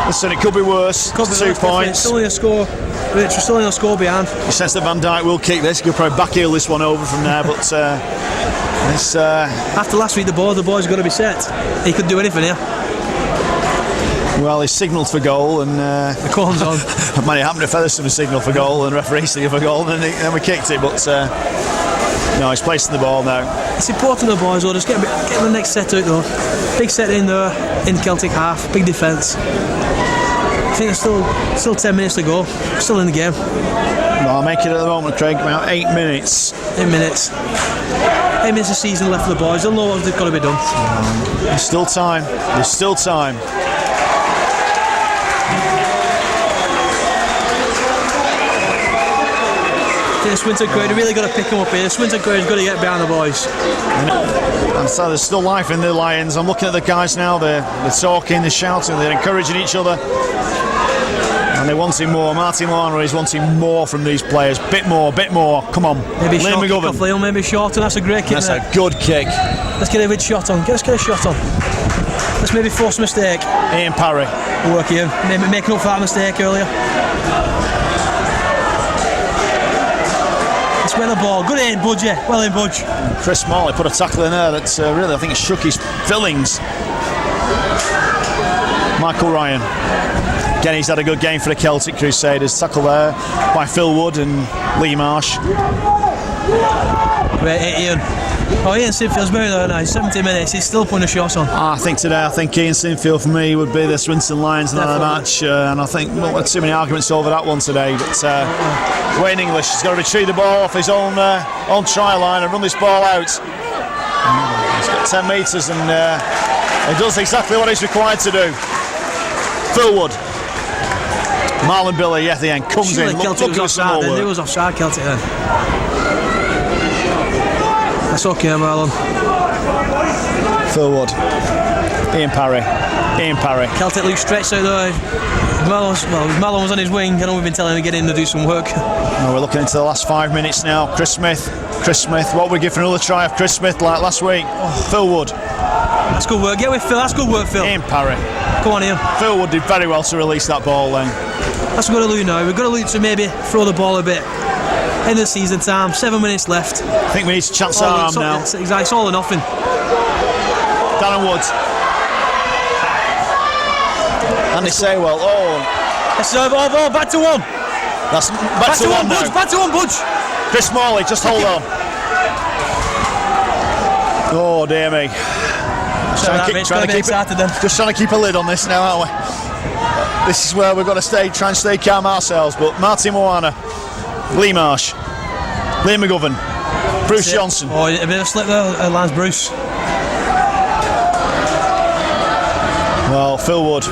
Listen, it could be worse. 2 points. Still in a score. We're still in a score behind. You sense that Van Dijk will kick this. He'll probably backheel this one over from there, but this. After last week, the boys are going to be set. He could do anything here. Well, he signalled for goal, and the corn's on. Man, it happened to Featherstone signal for goal, and referee signal for goal, and then we kicked it. But no, he's placing the ball now. It's important, though, boys. Though, just get the next set out though. Big set in there in Celtic half. Big defence. I think there's still 10 minutes to go. Still in the game. No, I'll make it at the moment, Craig. About 8 minutes. 8 minutes. 8 minutes of season left for the boys. They'll know what's got to be done. There's still time. There's still time. The Swinton crowd are really got to pick them up here. Swinton crowd has got to get behind the boys. And so there's still life in the Lions. I'm looking at the guys now. They're talking, they're shouting, they're encouraging each other. And they're wanting more. Martin Larner is wanting more from these players. Bit more. Come on. Maybe short kick off Leon, maybe short, and that's a great kick. That's a good kick. Let's get a good shot on. Let's get a shot on. Let's maybe force a mistake. Ian Parry. Work here. Maybe making up for that mistake earlier. Let's win the ball. Good in, Budge. Well in, Budge. Chris Morley put a tackle in there that really, I think, shook his fillings. Michael Ryan. Again, he's had a good game for the Celtic Crusaders. Tackle there by Phil Wood and Lee Marsh. Right, Ian. Oh, Ian Sinfield's very nice. 70 minutes. He's still putting a shot on. I think Ian Sinfield for me would be the Swinton Lions in that match, and I think not too many arguments over that one today. But Wayne English has got to retrieve the ball off his own try line and run this ball out. He's got 10 metres, and he does exactly what he's required to do. Phil Wood. Marlon Billy at the end comes in. Look was offside then. He was offside, Celtic then. That's okay, Marlon. Phil Wood. Ian Parry. Celtic look stretched out there. Marlon was on his wing. I know we've been telling him to get in to do some work. We're looking into the last 5 minutes now. Chris Smith. What would we give for another try of Chris Smith like last week? Phil Wood. That's good work. Get with Phil. That's good work, Phil. Ian Parry. Come on, Ian. Phil Wood did very well to release that ball then. That's what we're going to do now. We're going to look to maybe throw the ball a bit. End of season time. 7 minutes left. I think we need to chance our arm now. It's all or nothing. Darren Woods. Andy Saywell. Back to one. That's back to one now. Budge. Back to one, Budge. Chris Morley, just hold on. Oh dear me. Just trying to keep a lid on this now, aren't we? This is where we've got to try and stay calm ourselves. But Martin Moana, Lee Marsh, Liam McGovern, Bruce Johnson. Oh, a bit of a slip there, Lance Bruce. Well, Phil Wood.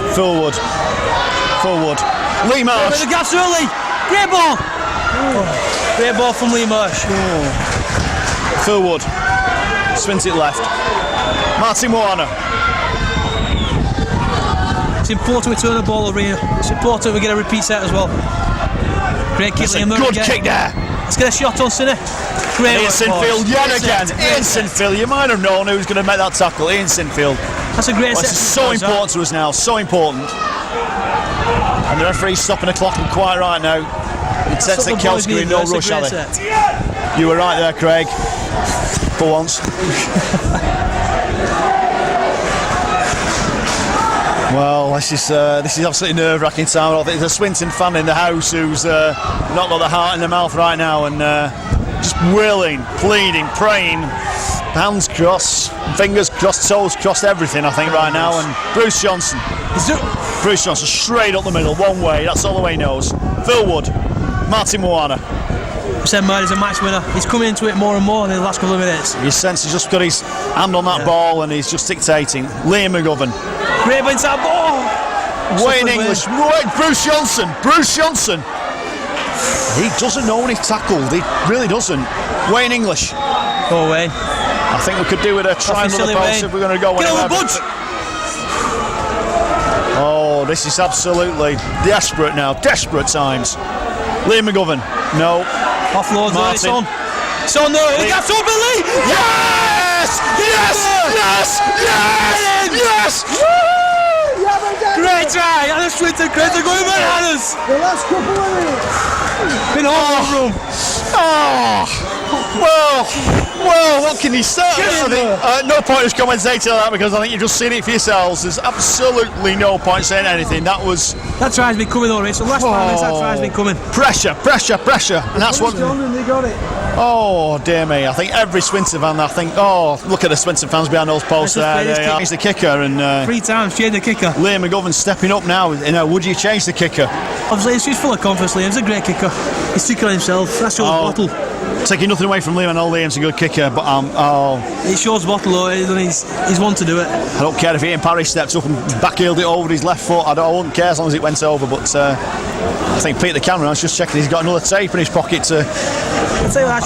Lee Marsh. The gaps early. Great ball. Great ball from Lee Marsh. Phil Wood. Spins it left. Martin Moana. It's important we turn the ball over here. It's important we get a repeat set as well. Great kick, That's a Liam. good kick there. Let's get a shot on Sinner. Great Ian work, Sinfield boys. yet Great again. set, Ian great set. Sinfield, you might have known who was going to make that tackle. Ian Sinfield. That's a great Well, set. this is so important to us now, so important. And the referee's stopping the clock, and quite right now. It sets Stop at the boys Kelsbury, being no there, it's a rush, great Ali. set. You were right there, Craig. For once. Well, this is absolutely nerve-wracking time. I think there's a Swinton fan in the house who's not got the heart in their mouth right now, and just willing, pleading, praying, hands crossed, fingers crossed, toes crossed, everything. I think right now. And Bruce Johnson straight up the middle, one way. That's all the way he knows. Phil Wood, Martin Moana. Said Murray's a match winner. He's coming into it more and more in the last couple of minutes. You sense he's just got his hand on that ball and he's just dictating. Liam McGovern. Great inside ball. Wayne English. Bruce Johnson. He doesn't know when he's tackled. He really doesn't. Wayne English. Oh, Wayne. I think we could do with a try on the post if we're going to go Get anywhere. over, Budge. Oh, this is absolutely desperate now. Desperate times. Liam McGovern. No. Offloads, it's on. It's on there. He gets over Lee. Yes! Great try. And the Swinton Creds are going bananas. The last couple of minutes. Been all over room. Well, what can you say? No point in commentating on that because I think you've just seen it for yourselves. There's absolutely no point saying anything. That try's been coming already. So last 5 minutes, that try's been coming. Pressure, and that's what. They got it. Oh dear me! I think every Swinton fan. Look at the Swinton fans behind those posts there. He's the kicker, and 3 times change the kicker. Liam McGovern stepping up now. Would you change the kicker? Obviously, he's full of confidence. Liam's a great kicker. He's secure on himself. That shows bottle. Taking nothing away from Liam. I know Liam's a good kicker, but It shows bottle though. He's one to do it. I don't care if Ian Parry steps up and backheeled it over his left foot. I wouldn't care as long as it went over. But I think Peter the cameraman's just checking he's got another tape in his pocket to.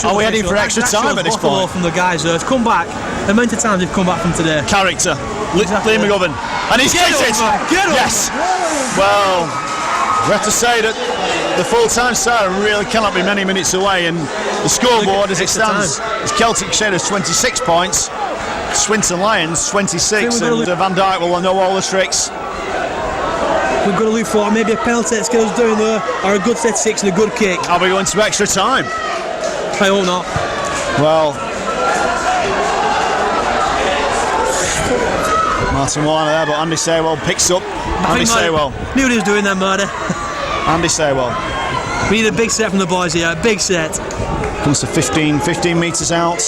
Are we heading for extra time at this point? From the guys there to come back. The amount of times they've come back from today. Character. Exactly. Liam McGovern. And he's kicked it. Yes. Well, we have to say that the full-time siren really cannot be many minutes away, and the scoreboard as it stands is Celtic Crusaders 26 points, Swinton Lions 26, and Van Dijk will know all the tricks. We've got to look for maybe a penalty that goes down there, or a good set 6 and a good kick. Are we going to extra time? I hope not. Well, Martin Warner there, but Andy Saywell picks up. Andy Saywell. Knew what he was doing there, Murder. Andy Saywell. We need a big set from the boys here, a big set. Comes to 15 metres out.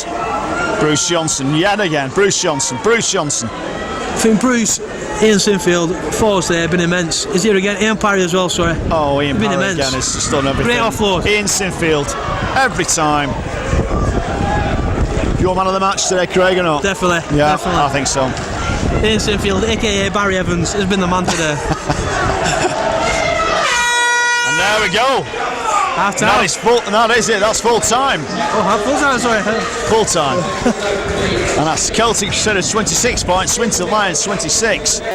Bruce Johnson, yet again. Bruce Johnson. I think Bruce, Ian Sinfield, forwards there, been immense. He's here again, Ian Parry as well, sorry. Oh, Ian Parry Parry again has just done everything. Great offload. Ian Sinfield, every time. Your man of the match today, Craig, or not? Definitely. Yeah, definitely. I think so. Ian Sinfield, aka Barry Evans, has been the man today. And there we go. Half time. That is full. That is it. That's full time. Oh, full time, sorry. Full time. And that's Celtic Crusaders 26 points, Swinton Lions 26.